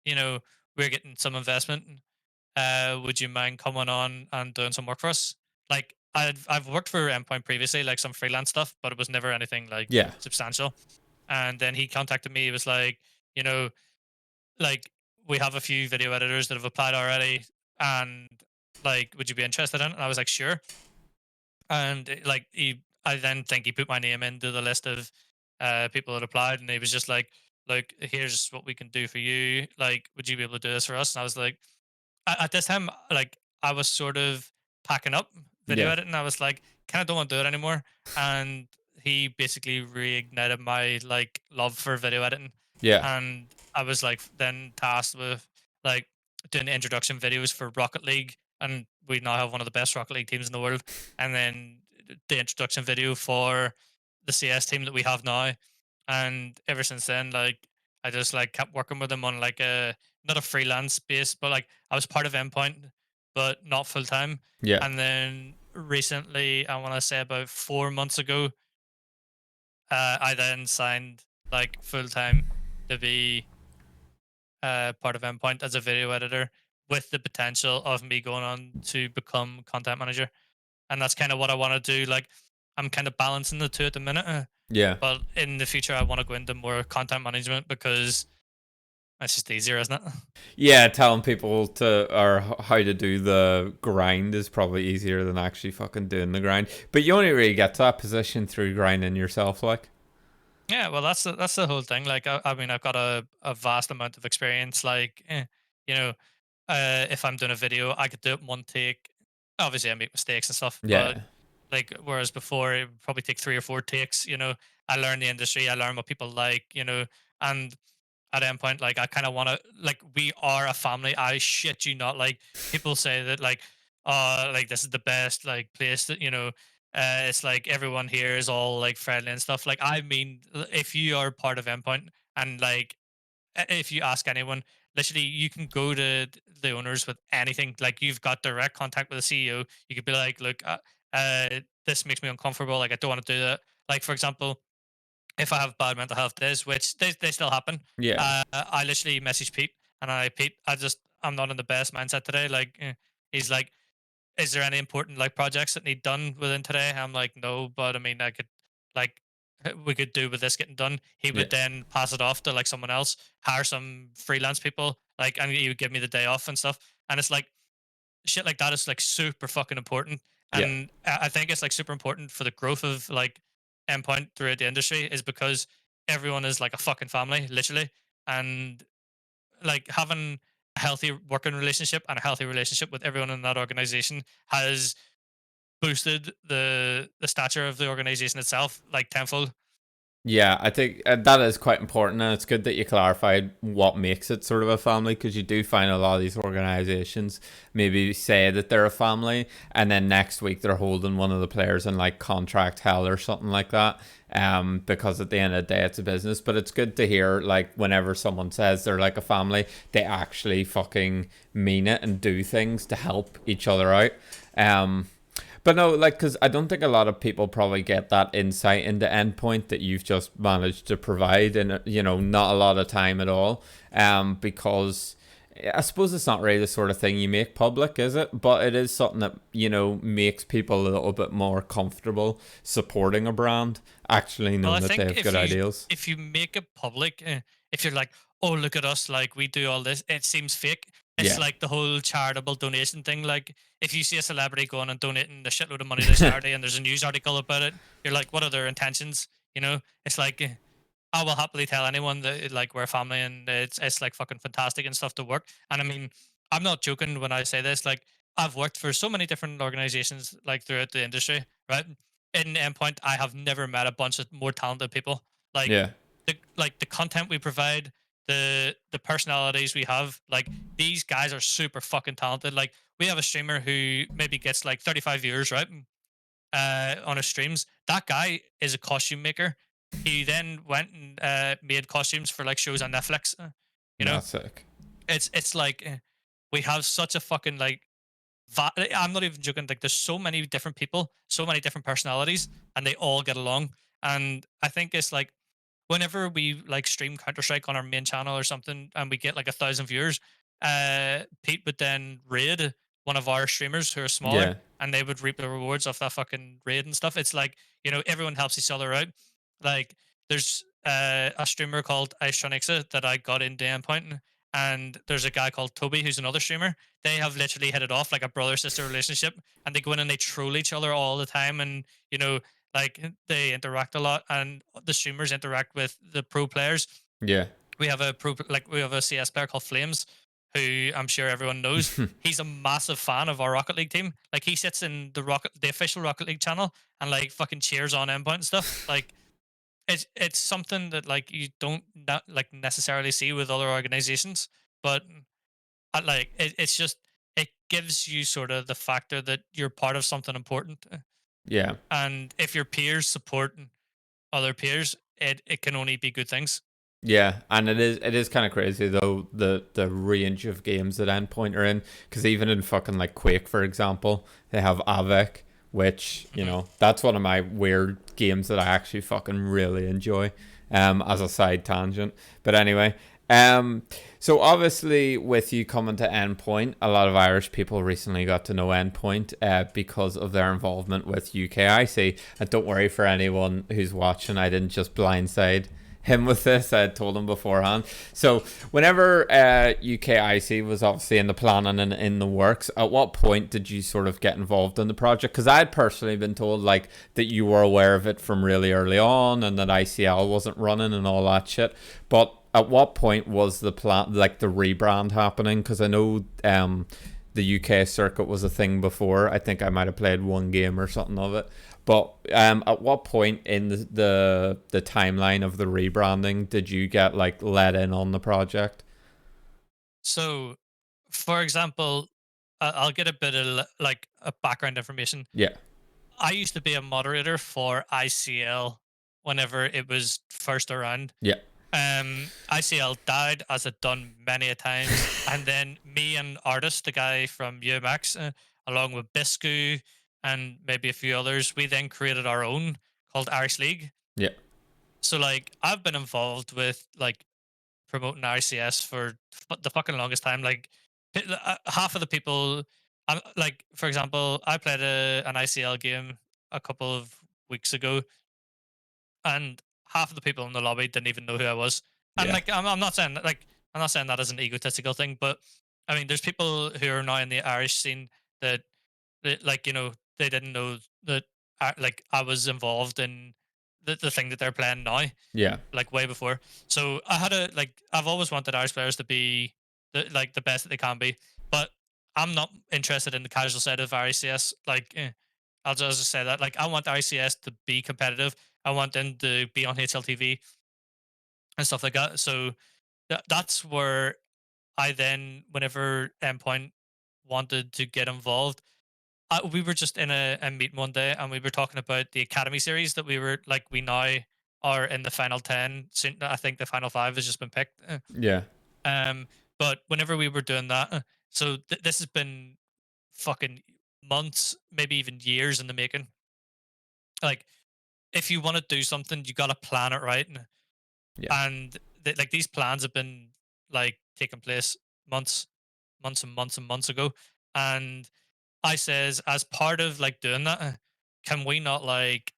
you know, we're getting some investment. Would you mind coming on and doing some work for us? Like I've worked for Endpoint previously, like some freelance stuff, but it was never anything like Yeah. substantial. And then he contacted me. He was like, you know, like we have a few video editors that have applied already, and like, would you be interested in it? And I was like, sure. and I then think he put my name into the list of people that applied, and he was just like, "Look, here's what we can do for you. Like, would you be able to do this for us?" And I was like, at this time, like I was sort of packing up video Yeah. editing. I was like, kind of don't want to do it anymore. And he basically reignited my like love for video editing. Yeah. And I was like then tasked with like doing the introduction videos for Rocket League, and we now have one of the best Rocket League teams in the world. And then the introduction video for the CS team that we have now. And ever since then, like I just like kept working with them on like a not a freelance base, but like I was part of Endpoint, but not full time. Yeah. And then recently, I want to say about 4 months ago, I then signed like full time to be part of Endpoint as a video editor, with the potential of me going on to become content manager. And that's kind of what I want to do. Like I'm kind of balancing the two at the minute, Yeah. but in the future, I want to go into more content management because it's just easier, isn't it? Yeah, telling people to or how to do the grind is probably easier than actually fucking doing the grind. But you only really get to that position through grinding yourself, like. Yeah, well, that's the whole thing. Like, I mean, I've got a vast amount of experience. Like, you know, if I'm doing a video, I could do it in one take. Obviously, I make mistakes and stuff, but Yeah. like, whereas before it would probably take 3 or 4 takes. I learn the industry, I learn what people like, and at Endpoint, like, I kind of want to, like, we are a family. I shit you not. Like, people say that, like this is the best like place that it's like everyone here is all like friendly and stuff. Like, I mean, if you are part of Endpoint and like if you ask anyone, literally you can go to the owners with anything. Like, you've got direct contact with the CEO. You could be like, look, this makes me uncomfortable. Like, I don't want to do that. Like, for example, if I have bad mental health days, which they still happen, Yeah. I literally message Pete and Pete, I'm not in the best mindset today. Like, he's like, is there any important like projects that need done within today? I'm like, no, but I mean, I could like we could do with this getting done. He Yeah. would then pass it off to like someone else, hire some freelance people, like, and he would give me the day off and stuff. And it's like shit like that is like super fucking important. Yeah. And I think it's like super important for the growth of like Endpoint throughout the industry, is because everyone is like a fucking family, literally. And like having a healthy working relationship and a healthy relationship with everyone in that organization has boosted the stature of the organization itself like tenfold. Yeah, I think that is quite important, and it's good that you clarified what makes it sort of a family, because you do find a lot of these organizations maybe say that they're a family, and then next week they're holding one of the players in like contract hell or something like that. Because at the end of the day, it's a business. But it's good to hear, like, whenever someone says they're like a family, they actually fucking mean it and do things to help each other out. Um, but no, like, because I don't think a lot of people probably get that insight into Endpoint that you've just managed to provide in, not a lot of time at all. Because I suppose it's not really the sort of thing you make public, is it? But it is something that, makes people a little bit more comfortable supporting a brand, actually Well, knowing I that they think have good ideals. if you make it public, if you're like, oh, look at us, like we do all this, it seems fake. It's Yeah. like the whole charitable donation thing. Like, if you see a celebrity going and donating a shitload of money to charity, and there's a news article about it, you're like, what are their intentions? It's like, I will happily tell anyone that like we're a family, and it's like fucking fantastic and stuff to work. And I mean, I'm not joking when I say this. Like, I've worked for so many different organizations like throughout the industry, right? In Endpoint, I have never met a bunch of more talented people. Like Yeah. the content we provide, the personalities we have. Like, these guys are super fucking talented. Like, we have a streamer who maybe gets like 35 viewers, right? On his streams. That guy is a costume maker. He then went and made costumes for like shows on Netflix. You know, That's sick. it's like we have such a fucking like. I'm not even joking. Like, there's so many different people, so many different personalities, and they all get along. And I think it's like whenever we like stream Counter Strike on our main channel or something, and we get like 1,000 viewers, Pete would then raid one of our streamers who are smaller, Yeah. and they would reap the rewards of that fucking raid and stuff. It's like, everyone helps each other out. Like, there's a streamer called Ice that I got into Endpoint, and there's a guy called Toby who's another streamer. They have literally hit it off like a brother sister relationship, and they go in and they troll each other all the time, and you know, like they interact a lot, and the streamers interact with the pro players. Yeah. We have a CS player called Flames, who I'm sure everyone knows. He's a massive fan of our Rocket League team. Like he sits in the official Rocket League channel and like fucking cheers on Endpoint and stuff. Like it's something that like you don't not like necessarily see with other organizations, but it's just it gives you sort of the factor that you're part of something important, Yeah. and if your peers support other peers, it can only be good things. Yeah, and it is kind of crazy though the range of games that Endpoint are in, because even in fucking like Quake, for example, they have Avec, which you Hmm. know that's one of my weird games that I actually fucking really enjoy. As a side tangent, but anyway, um, so obviously with you coming to Endpoint, a lot of Irish people recently got to know Endpoint because of their involvement with UKIC. And don't worry for anyone who's watching, I didn't just blindside him with this. I had told him beforehand. So whenever UKIC was obviously in the planning and in the works, at what point did you sort of get involved in the project? Because I had personally been told like that you were aware of it from really early on, and that ICL wasn't running and all that shit. But at what point was the plan, like the rebrand happening? Because I know the UK circuit was a thing before. I think I might have played one game or something of it. But at what point in the timeline of the rebranding did you get like let in on the project? So, for example, I'll get a bit of like a background information. Yeah, I used to be a moderator for ICL whenever it was first around. yeah, ICL died as it done many a times, and then me and Artist, the guy from UMX, along with Biscu and maybe a few others, we then created our own called Irish League. yeah, So like I've been involved with like promoting RCS for the fucking longest time. Like half of the people, like for example, I played an ICL game a couple of weeks ago, and half of the people in the lobby didn't even know who I was. And yeah, like, I'm not saying that, like I'm not saying that as an egotistical thing, but I mean, there's people who are now in the Irish scene that like they didn't know that like I was involved in the thing that they're playing now yeah, like way before. So I had a like I've always wanted Irish players to be the best that they can be, but I'm not interested in the casual side of RCS. Like I'll just say that like I want RCS to be competitive. I want them to be on HLTV and stuff like that. So that's where I then whenever Endpoint wanted to get involved. We were just in a meeting one day and we were talking about the Academy series that we were like we now are in the final 10. Soon, I think the final 5 has just been picked. yeah, Um, but whenever we were doing that, so this has been fucking months, maybe even years in the making. Like, if you want to do something, you got to plan it right. yeah, And like these plans have been like taking place months, months and months and months ago. And I says, as part of like doing that, can we not like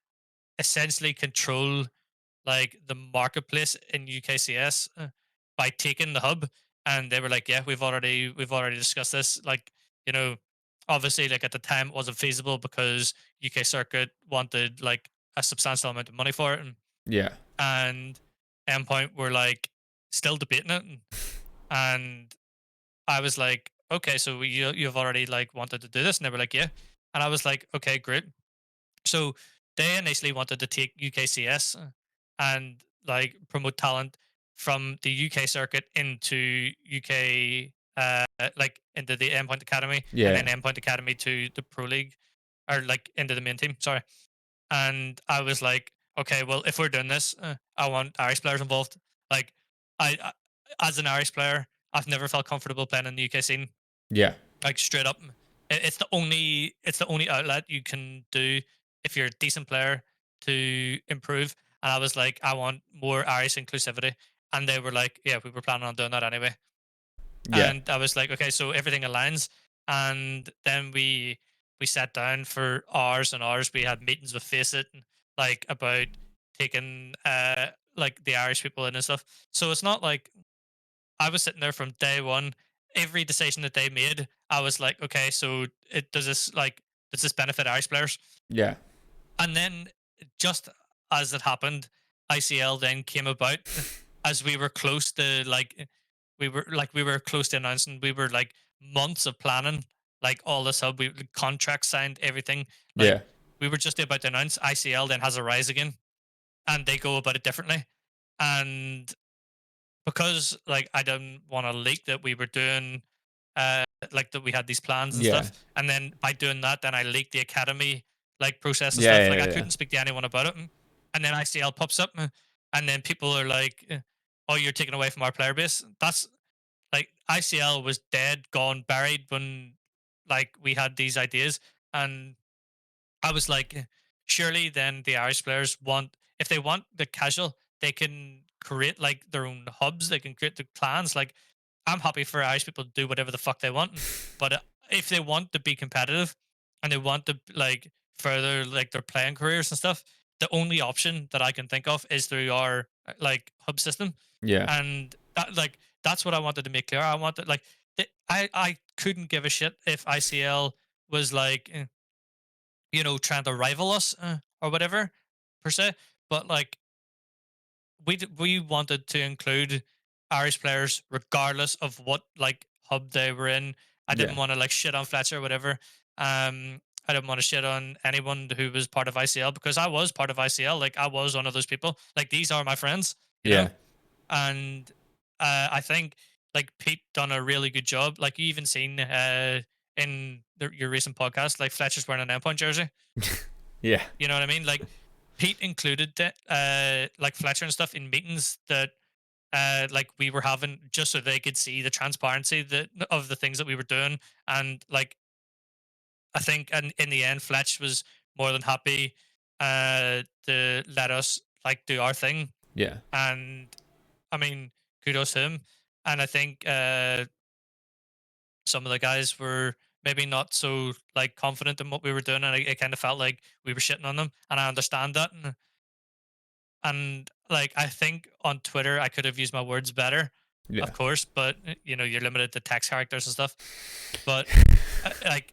essentially control like the marketplace in UKCS by taking the hub? And they were like, yeah, we've already discussed this. Like, you know, obviously, like at the time, it wasn't feasible because UK Circuit wanted like a substantial amount of money for it, yeah, and Endpoint were like still debating it, and I was like, okay, so you've already like wanted to do this, and they were like, yeah, and I was like, okay, great. So they initially wanted to take UKCS and like promote talent from the UK circuit into UK, like into the Endpoint Academy, and then yeah, Endpoint Academy to the Pro League, or like into the main team. Sorry. And I was like, okay, well, if we're doing this, I want Irish players involved. Like, I as an Irish player, I've never felt comfortable playing in the UK scene. yeah, Like straight up, it's the only outlet you can do if you're a decent player to improve. And I was like, I want more Irish inclusivity, and they were like, yeah, we were planning on doing that anyway. yeah, And I was like, okay, so everything aligns. And then we sat down for hours and hours. We had meetings with Faceit and like about taking like the Irish people in and stuff. So it's not like I was sitting there from day one. Every decision that they made, I was like, okay, so it does this benefit Irish players? Yeah. And then just as it happened, ICL then came about as we were close to we were close to announcing. We were like months of planning, like all this up. We contract signed, everything. Like Yeah. we were just about to announce. ICL then has a rise again, and they go about it differently. And because like I didn't want to leak that we were doing like that we had these plans and Yeah. stuff, and then by doing that then I leaked the academy like process and Yeah. stuff. Like Yeah. I Yeah. couldn't speak to anyone about it, and then ICL pops up, and then people are like, oh, you're taking away from our player base. That's like ICL was dead, gone, buried when like we had these ideas. And I was like, surely then the Irish players want, if they want the casual, they can create like their own hubs. They can create the plans. Like, I'm happy for Irish people to do whatever the fuck they want, but if they want to be competitive and they want to like further like their playing careers and stuff, the only option that I can think of is through our like hub system, Yeah. and that like that's what I wanted to make clear. I wanted like I couldn't give a shit if ICL was like trying to rival us or whatever per se. But like we wanted to include Irish players regardless of what like hub they were in. I didn't Yeah. want to like shit on Fletcher or whatever. I didn't want to shit on anyone who was part of ICL because I was part of ICL. Like I was one of those people. Like these are my friends, you know. Yeah. And I think like Pete done a really good job. Like you even seen in your recent podcast, like Fletcher's wearing an Endpoint jersey. Yeah. You know what I mean? Like Pete included like Fletcher and stuff in meetings that like we were having just so they could see the transparency that of the things that we were doing. And like I think in the end Fletch was more than happy to let us like do our thing. Yeah. And I mean, kudos to him. And I think some of the guys were maybe not so like confident in what we were doing, and it kind of felt like we were shitting on them. And I understand that. And like I think on Twitter I could have used my words better, Yeah. of course, but you're limited to text characters and stuff. But like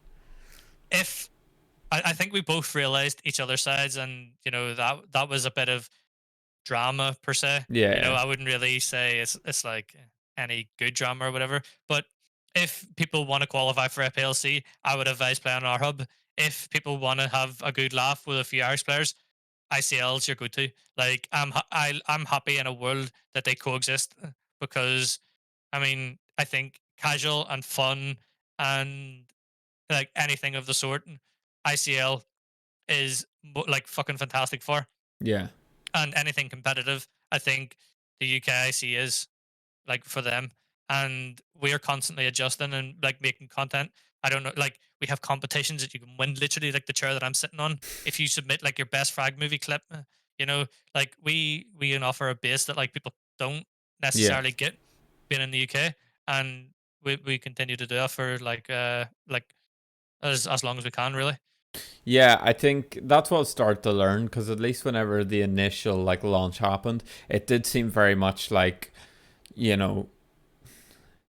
if I think we both realized each other's sides, and that was a bit of drama per se. Yeah. I wouldn't really say it's like any good drama or whatever. But if people want to qualify for FPLC, I would advise playing on our hub. If people want to have a good laugh with a few Irish players, ICL's your go-to. Like I'm happy in a world that they coexist because I mean I think casual and fun and like anything of the sort, ICL is like fucking fantastic for, Yeah. and anything competitive. I think the UKIC is like for them, and we are constantly adjusting and like making content. I don't know, like we have competitions that you can win, literally like the chair that I'm sitting on. If you submit like your best frag movie clip, you know, like we can offer a base that like people don't Yeah. necessarily get being in the UK, and we continue to do that for like as long as we can, really. Yeah, I think that's what I'll start to learn because at least whenever the initial like launch happened, it did seem very much like, you know,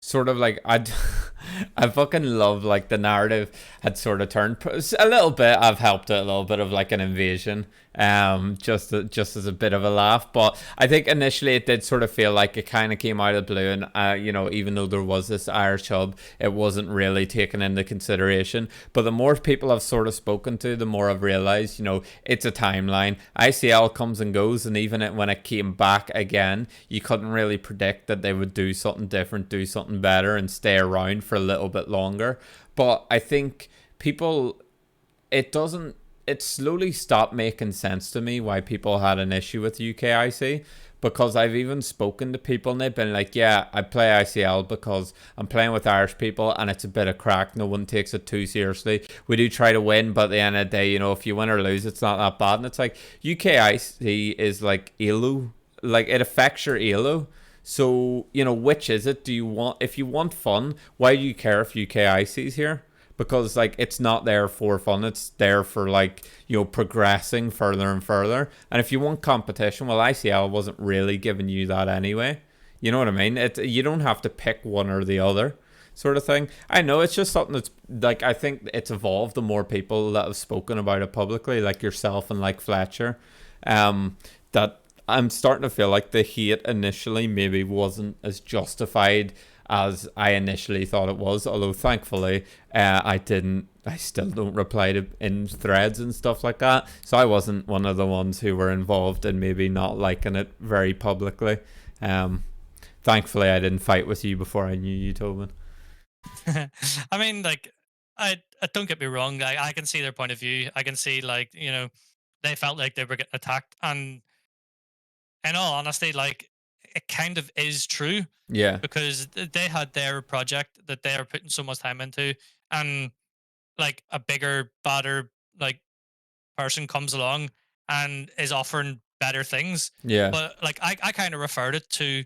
sort of like I fucking love like the narrative had sort of turned a little bit. I've helped it a little bit of like an invasion, just as a bit of a laugh. But I think initially it did sort of feel like it kind of came out of the blue, and even though there was this Irish hub, it wasn't really taken into consideration. But the more people I've sort of spoken to, the more I've realized, it's a timeline. ICL comes and goes, and even when it came back again, you couldn't really predict that they would do something different, do something better, and stay around for a little bit longer. But I think people, it slowly stopped making sense to me why people had an issue with UKIC, because I've even spoken to people and they've been like, yeah, I play ICL because I'm playing with Irish people and it's a bit of crack. No one takes it too seriously. We do try to win, but at the end of the day, if you win or lose, it's not that bad. And it's like UKIC is like ELO, like it affects your ELO. So, which is it? If you want fun, why do you care if UKIC's here? Because like it's not there for fun, it's there for like, progressing further and further. And if you want competition, well, ICL wasn't really giving you that anyway. You know what I mean? You don't have to pick one or the other sort of thing. I know it's just something that's like I think it's evolved the more people that have spoken about it publicly, like yourself and like Fletcher. Um, that I'm starting to feel like the hate initially maybe wasn't as justified as I initially thought it was. Although thankfully, I didn't. I still don't reply to in threads and stuff like that. So I wasn't one of the ones who were involved in maybe not liking it very publicly. Um, Thankfully, I didn't fight with you before I knew you, Tobin. I mean, like, I don't get me wrong. I can see their point of view. I can see, like, they felt like they were getting attacked, and in all honesty, like, it kind of is true Yeah, because they had their project that they are putting so much time into, and like a bigger, badder, like person comes along and is offering better things. yeah, But like, I kind of referred it to,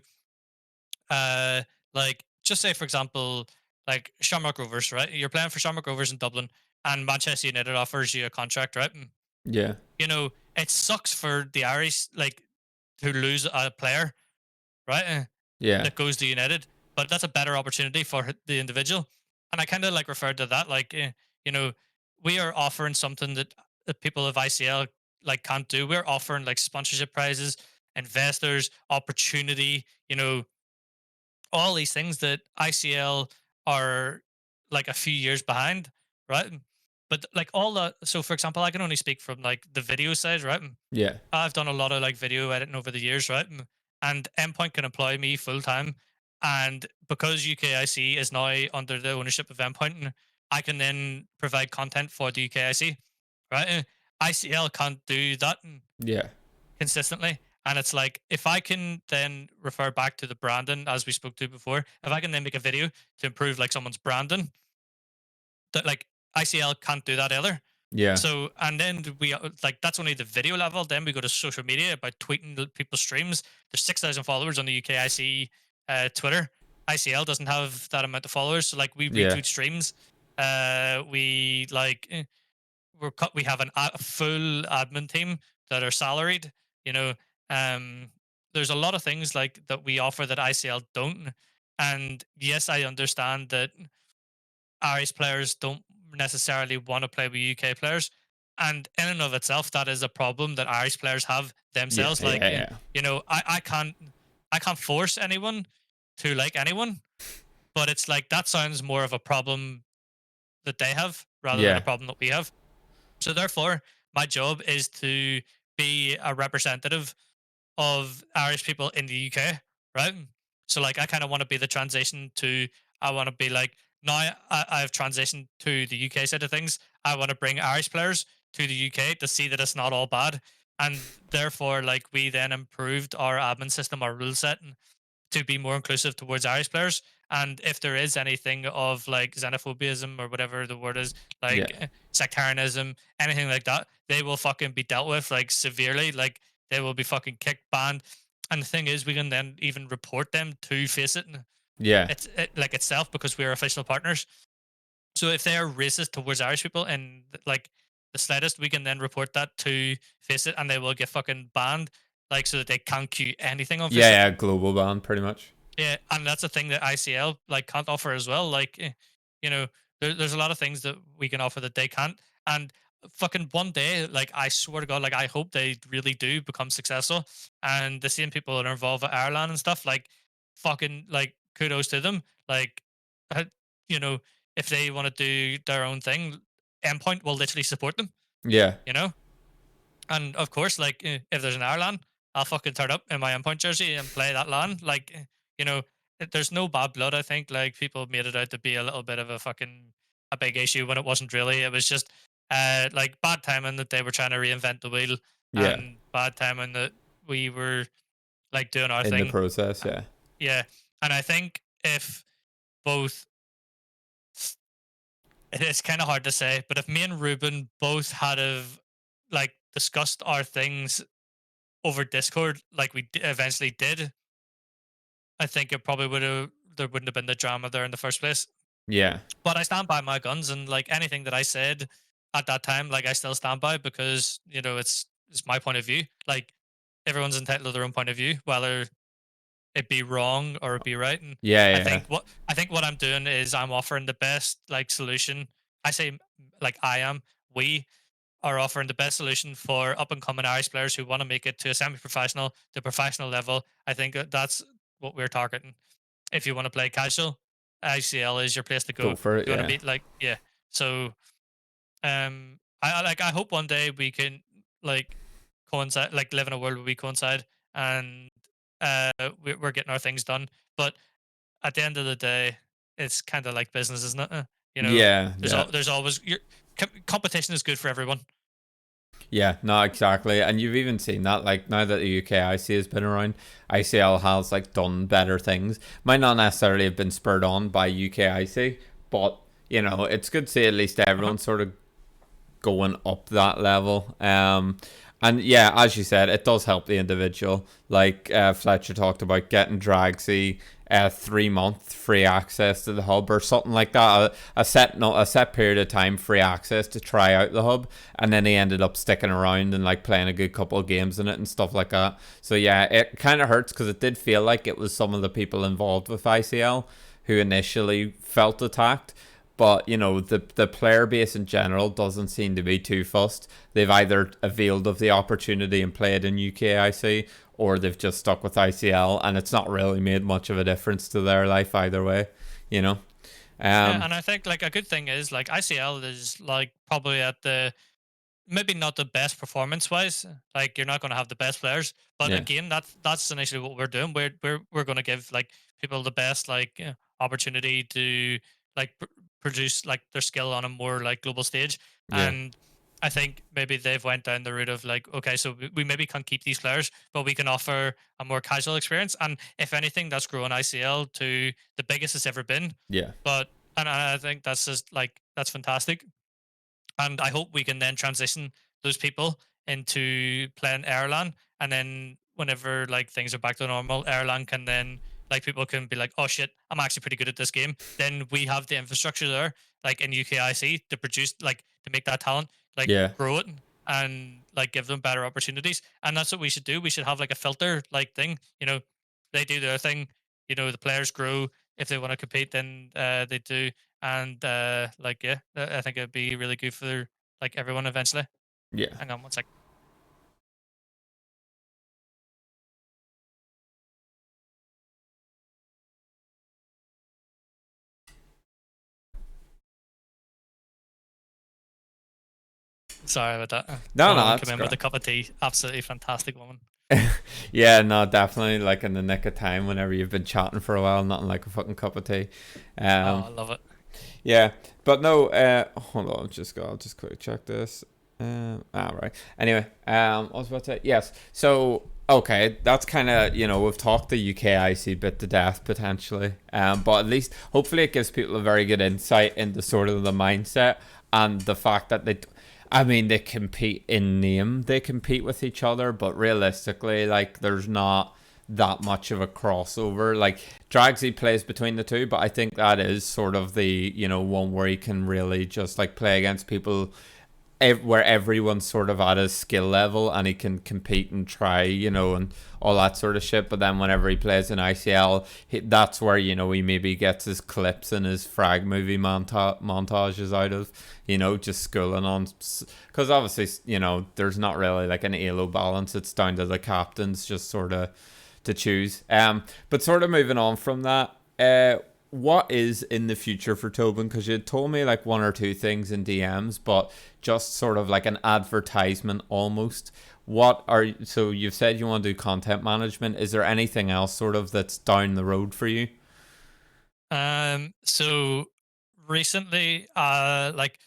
uh, like, just say for example, like Shamrock Rovers, right? You're playing for Shamrock Rovers in Dublin, and Manchester United offers you a contract, right? yeah, It sucks for the Irish, like, to lose a player, right? yeah, That goes to United, but that's a better opportunity for the individual. And I kind of like referred to that, like, you know, we are offering something that people of ICL like can't do. We're offering like sponsorship prizes, investors, opportunity, all these things that ICL are like a few years behind, right? But like all the, so for example, I can only speak from like the video side, right? yeah, I've done a lot of like video editing over the years, right? And Endpoint can employ me full time. And because UKIC is now under the ownership of Endpoint, I can then provide content for the UKIC, right? ICL can't do that yeah, consistently. And it's like, if I can then refer back to the branding as we spoke to before, if I can then make a video to improve like someone's branding, that like ICL can't do that either. yeah, So, and then we like, that's only the video level. Then we go to social media by tweeting people's streams. There's 6,000 followers on the UKIC Twitter. ICL doesn't have that amount of followers. So like, we yeah, retweet streams. We like, we have a full admin team that are salaried. You know, um, there's a lot of things like that we offer that ICL don't. And yes, I understand that Irish players don't necessarily want to play with UK players. And in and of itself, that is a problem that Irish players have yeah, themselves. Like, yeah, I can't force anyone to like anyone, but it's like that sounds more of a problem that they have rather than a yeah, problem that we have. So therefore, my job is to be a representative of Irish people in the UK, right? So like, I kind of want to be the transition to. I want to be like, now I've transitioned to the UK side of things. I want to bring Irish players to the UK to see that it's not all bad, and therefore, like, we then improved our admin system, our rule set, to be more inclusive towards Irish players. And if there is anything of like xenophobism or whatever the word is, yeah, like sectarianism, anything like that, they will fucking be dealt with like severely. Like, they will be fucking kicked, banned. And the thing is, we can then even report them to Face It. yeah, Like itself, because we're official partners. So if they are racist towards Irish people and like the slightest, we can then report that to Face It, and they will get fucking banned. Like, so that they can't queue anything on Face It. yeah. Global band, pretty much. Yeah, and that's a thing that ICL like can't offer as well. Like, there's a lot of things that we can offer that they can't. And fucking one day, like, I swear to God, like, I hope they really do become successful. And the same people that are involved with Ireland and stuff, like, fucking like, kudos to them. Like, uh, you know, if they want to do their own thing, Endpoint will literally support them. Yeah, You know, and of course, like, if there's an Ireland, I'll fucking turn up in my Endpoint jersey and play that land. Like, there's no bad blood. I think like people made it out to be a little bit of a big issue when it wasn't really. It was just like bad timing that they were trying to reinvent the wheel, yeah. and bad timing that we were like doing our In the thing. process, Uh, yeah, Yeah, and I think if both, it's kind of hard to say, but if me and Ruben both had have like discussed our things over Discord, like we eventually did, I think it probably would have there wouldn't have been the drama there in the first place. yeah, But I stand by my guns, and like anything that I said at that time, like, I still stand by, because it's my point of view. Like, everyone's entitled to their own point of view, whether it be wrong or it be right. And Yeah, yeah. I think what I'm doing is I'm offering the best like solution. I say like I am. We are offering the best solution for up and coming Irish players who want to make it to a semi-professional to professional level. I think that's what we're targeting. If you want to play casual, ICL is your place to go. Go If for it, you want to yeah. meet like yeah. So I hope one day we can like coincide, like live in a world where we coincide and we're getting our things done. But at the end of the day, it's kind of like business, isn't it? You know, Yeah, yeah. there's always competition is good for everyone. Yeah, no, exactly. And you've even seen that, like, now that the UKIC has been around, ICL has, like, done better things. Might not necessarily have been spurred on by UKIC, but, you know, it's good to see at least Uh-huh. everyone sort of going up that level. And yeah, as you said, it does help the individual. Like Fletcher talked about getting Dragsy 3 month free access to the hub or something like that. A set period of time free access to try out the hub, and then he ended up sticking around and like playing a good couple of games in it and stuff like that. So yeah, it kind of hurts because it did feel like it was some of the people involved with ICL who initially felt attacked, but you know, the player base in general doesn't seem to be too fussed. They've either availed of the opportunity and played in UKIC, or they've just stuck with ICL, and it's not really made much of a difference to their life either way. You know. Yeah, Um. and I think like a good thing is like ICL is like probably at the maybe not the best performance wise. Like you're not going to have the best players, but Yeah. again, that's initially what we're doing. We're going to give like people the best like opportunity to like produce like their skill on a more like global stage. Yeah. And I think maybe they've went down the route of like, okay, so we maybe can't keep these players, but we can offer a more casual experience. And if anything, that's growing ICL to the biggest it's ever been. Yeah. But and I think that's just like that's fantastic, and I hope we can then transition those people into playing Erlang, and then whenever like things are back to normal, Erlang can then like people can be like, oh shit, I'm actually pretty good at this game. Then we have the infrastructure there, like in UKIC, to produce like to make that talent like Yeah. grow it and like give them better opportunities. And that's what we should do. We should have like a filter like thing. You know, they do their thing. You know, the players grow if they want to compete, then they do, and like yeah, I think it'd be really good for like everyone eventually. Yeah. Hang on one sec. Sorry about that. No, My no, woman came that's in with great. a cup of tea. Absolutely fantastic woman. Yeah, no, definitely like in the nick of time whenever you've been chatting for a while, nothing like a fucking cup of tea. Oh, Um, I love it. Yeah, but no. Hold on, I'll just quickly check this. Right. Anyway, I was about to say yes. So okay, that's kind of, you know, we've talked the UKIC bit to death potentially. But at least hopefully it gives people a very good insight into sort of the mindset and the fact that I mean, they compete in name, they compete with each other, but realistically, like, there's not that much of a crossover. Like, Dragsy plays between the two, but I think that is sort of the, you know, one where he can really just like play against people where everyone's sort of at his skill level and he can compete and try, you know, and all that sort of shit. But then whenever he plays in ICL, that's where, you know, he maybe gets his clips and his frag movie montages out of, you know, just schooling on. Because obviously, you know, there's not really like an ELO balance. It's down to the captains just sort of to choose. But sort of moving on from that, what is in the future for Tobin? Because you told me like one or two things in DMs, but just sort of like an advertisement almost. What are so you've said you want to do content management? Is there anything else sort of that's down the road for you? So recently, like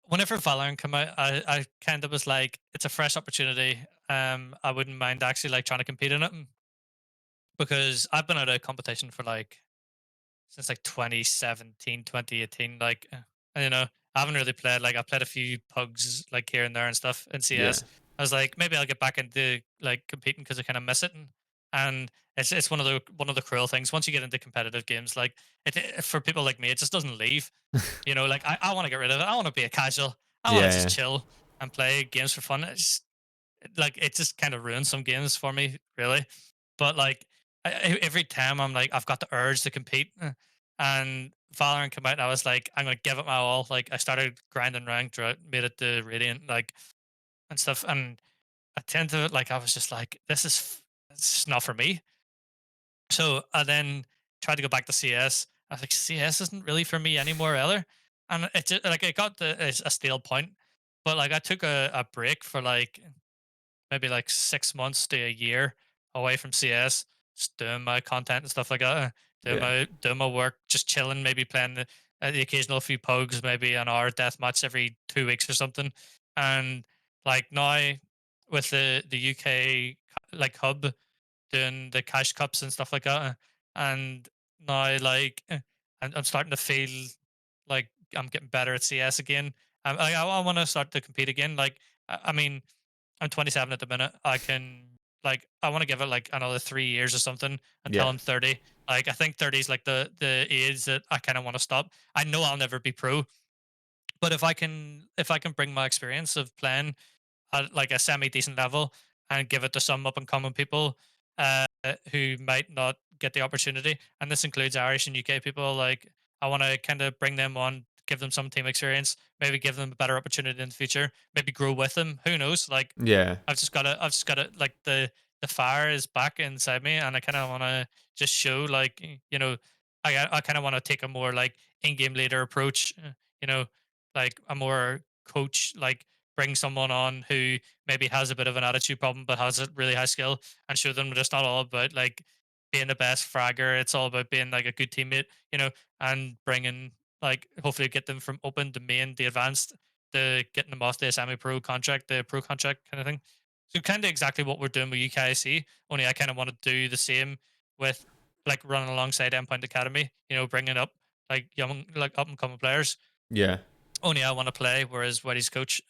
whenever Valorant came out, I kind of was like, it's a fresh opportunity. I wouldn't mind actually like trying to compete in it because I've been at a competition for like since like 2017, 2018. Like, you know, I haven't really played. Like, I played a few pugs like here and there and stuff in Yeah. CS. I was like, maybe I'll get back into like competing because I kind of miss it. And it's one of the cruel things. Once you get into competitive games, like for people like me, it just doesn't leave. You know, like I want to get rid of it. I want to be a casual. I want to just Yeah. chill and play games for fun. It's like it just kind of ruins some games for me, really. But like every time I'm like, I've got the urge to compete. And Valorant came out, and I was like, I'm gonna give it my all. Like, I started grinding ranked, right, made it to Radiant, like, and stuff. And at the end of it, like, I was just like, this is not for me. So I then tried to go back to CS. I was like, CS isn't really for me anymore either. And it just, like, it got to a stale point. But like, I took a break for like maybe like 6 months to a year away from CS, just doing my content and stuff like that, Yeah. doing my work, just chilling, maybe playing the occasional few pugs, maybe an hour death match every 2 weeks or something. And like now with the UK like hub doing the cash cups and stuff like that, and now like I'm starting to feel like I'm getting better at CS again. I want to start to compete again. Like I mean, I'm 27 at the minute. I can like I want to give it like another 3 years or something until Yeah. I'm 30. Like I think 30 is like the age that I kind of want to stop. I know I'll never be pro, but if I can bring my experience of playing at like a semi decent level and give it to some up and coming people who might not get the opportunity. And this includes Irish and UK people. Like I want to kind of bring them on, give them some team experience, maybe give them a better opportunity in the future, maybe grow with them. Who knows? Like Yeah. I've just got to like the fire is back inside me, and I kind of want to just show like I kind of want to take a more like in-game leader approach. You know, like a more coach like bring someone on who maybe has a bit of an attitude problem but has a really high skill and show them that it's not all about like being the best fragger. It's all about being like a good teammate, and bringing like hopefully get them from open to main, the advanced, to getting them off the semi pro contract, the pro contract kind of thing. So kind of exactly what we're doing with UKIC. Only I kind of want to do the same with like running alongside Endpoint Academy. Bringing up like young, like up and coming players. Yeah. Only I want to play, whereas Weddy's coach.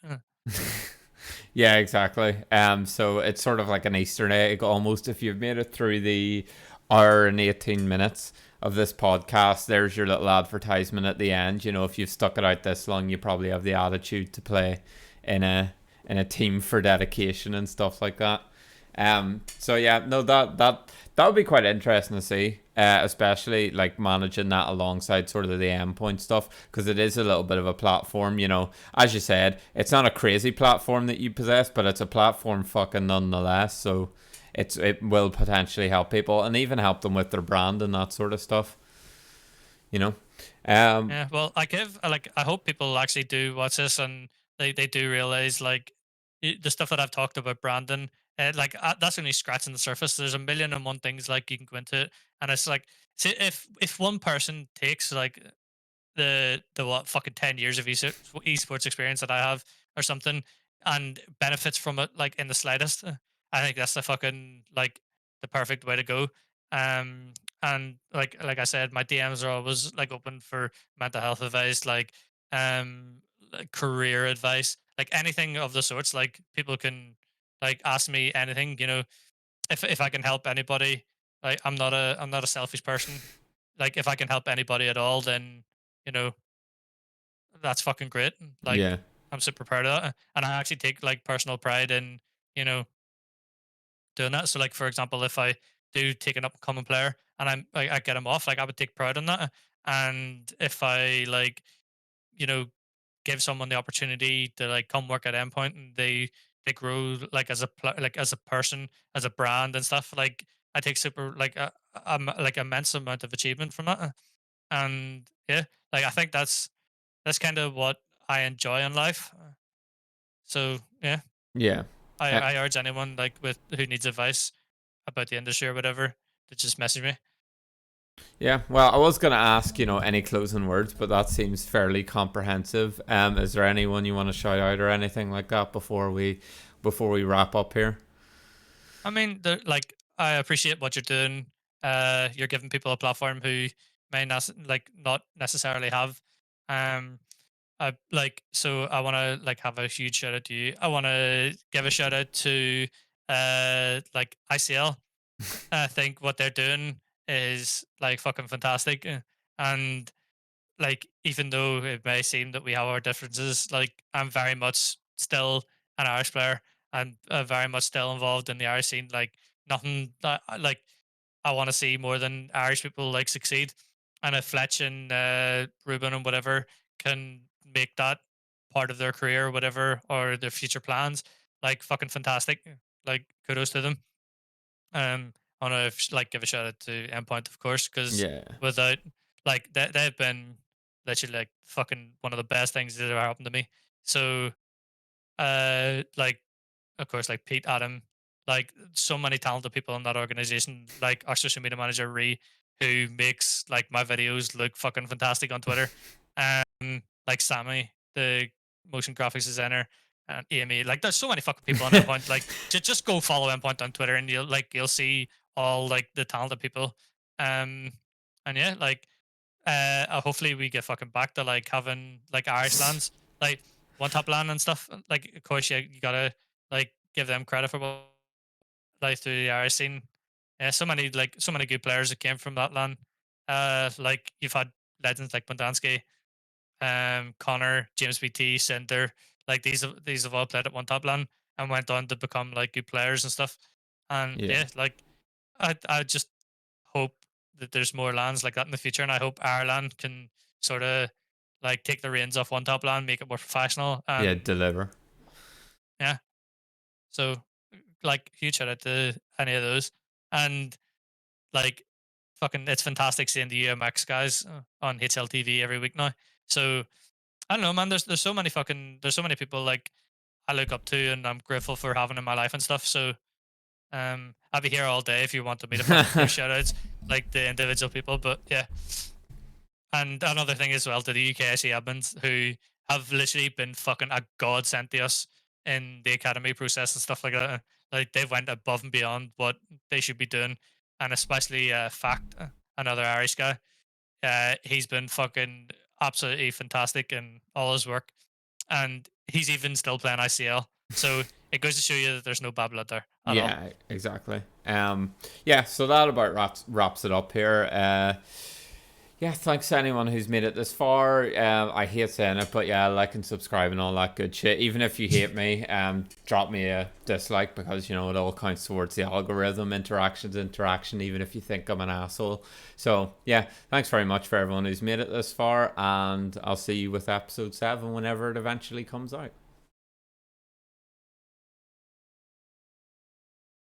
Yeah, exactly. So it's sort of like an Easter egg almost. If you've made it through the hour and 18 minutes of this podcast, there's your little advertisement at the end. If you've stuck it out this long, you probably have the attitude to play in a team for dedication and stuff like that. So yeah, no, that would be quite interesting to see, especially like managing that alongside sort of the endpoint stuff, because it is a little bit of a platform. As you said, it's not a crazy platform that you possess, but it's a platform fucking nonetheless. So it will potentially help people and even help them with their brand and that sort of stuff. You know, um, Yeah, well, I hope people actually do watch this and they do realize like the stuff that I've talked about, Brandon. Like that's only scratching the surface. There's a million and one things like you can go into it, and it's like, see, if one person takes like the what fucking 10 years of esports experience that I have or something and benefits from it like in the slightest. I think that's the fucking like the perfect way to go. Um and like I said, my DMs are always like open for mental health advice, like career advice, like anything of the sorts. Like people can like ask me anything, if I can help anybody. Like I'm not a selfish person. Like if I can help anybody at all, then you know that's fucking great. Like yeah, I'm super proud of that, and I actually take like personal pride in you know doing that. So like for example, if I do take an up and coming player and I get him off, like I would take pride in that. And if I like you know give someone the opportunity to like come work at Endpoint and they grow like as like as a person, as a brand and stuff, like I take super like like immense amount of achievement from that. And yeah, like I think that's kind of what I enjoy in life. So yeah, yeah. I urge anyone like with who needs advice about the industry or whatever to just message me. Yeah, well, I was gonna ask, any closing words, but that seems fairly comprehensive. Is there anyone you want to shout out or anything like that before we wrap up here? I mean, like I appreciate what you're doing. You're giving people a platform who may not necessarily have. Um, I like so I want to like have a huge shout out to you. I want to give a shout out to like ICL. I think what they're doing is like fucking fantastic. And like even though it may seem that we have our differences, like I'm very much still an Irish player. I'm very much still involved in the Irish scene. Like nothing like I want to see more than Irish people like succeed. And if Fletch and Ruben and whatever can make that part of their career or whatever, or their future plans, like fucking fantastic. Like kudos to them. I want to like give a shout out to Endpoint, of course, because Yeah. without like they've been literally like fucking one of the best things that ever happened to me. So like of course like Pete, Adam, like so many talented people in that organization, like our social media manager Ree, who makes like my videos look fucking fantastic on Twitter. Like Sammy, the motion graphics designer, and Amy. Like there's so many fucking people on Endpoint. Like just go follow Endpoint on Twitter and you'll see all like the talented people. And yeah, like hopefully we get fucking back to like having like Irish lands, like one top land and stuff. Like of course you gotta like give them credit for what like through the Irish scene. Yeah, so many good players that came from that land. Like you've had legends like Bondansky, Connor, James BT, Cinder. Like these have all played at one top land and went on to become like good players and stuff. And Yeah. yeah, like I just hope that there's more lands like that in the future, and I hope Ireland can sort of like take the reins off one top land, make it more professional, Yeah, and deliver. yeah. So like huge shout out to any of those, and like fucking it's fantastic seeing the UMX guys on HLTV every week now. So I don't know, man. There's so many people like I look up to and I'm grateful for having in my life and stuff. So I'll be here all day if you wanted me to fucking throw shout outs like the individual people. But yeah. And another thing as well to the UKSE admins who have literally been fucking a godsend to us in the academy process and stuff like that. Like they've went above and beyond what they should be doing. And especially Fact, another Irish guy. He's been fucking absolutely fantastic in all his work. And he's even still playing ICL. So it goes to show you that there's no bad blood there at all. Yeah, exactly. Yeah, so that about wraps it up here. Yeah, thanks to anyone who's made it this far. I hate saying it, but yeah, like and subscribe and all that good shit. Even if you hate me, drop me a dislike because you know it all counts towards the algorithm. Interaction. Even if you think I'm an asshole. So yeah, thanks very much for everyone who's made it this far, and I'll see you with episode 7 whenever it eventually comes out.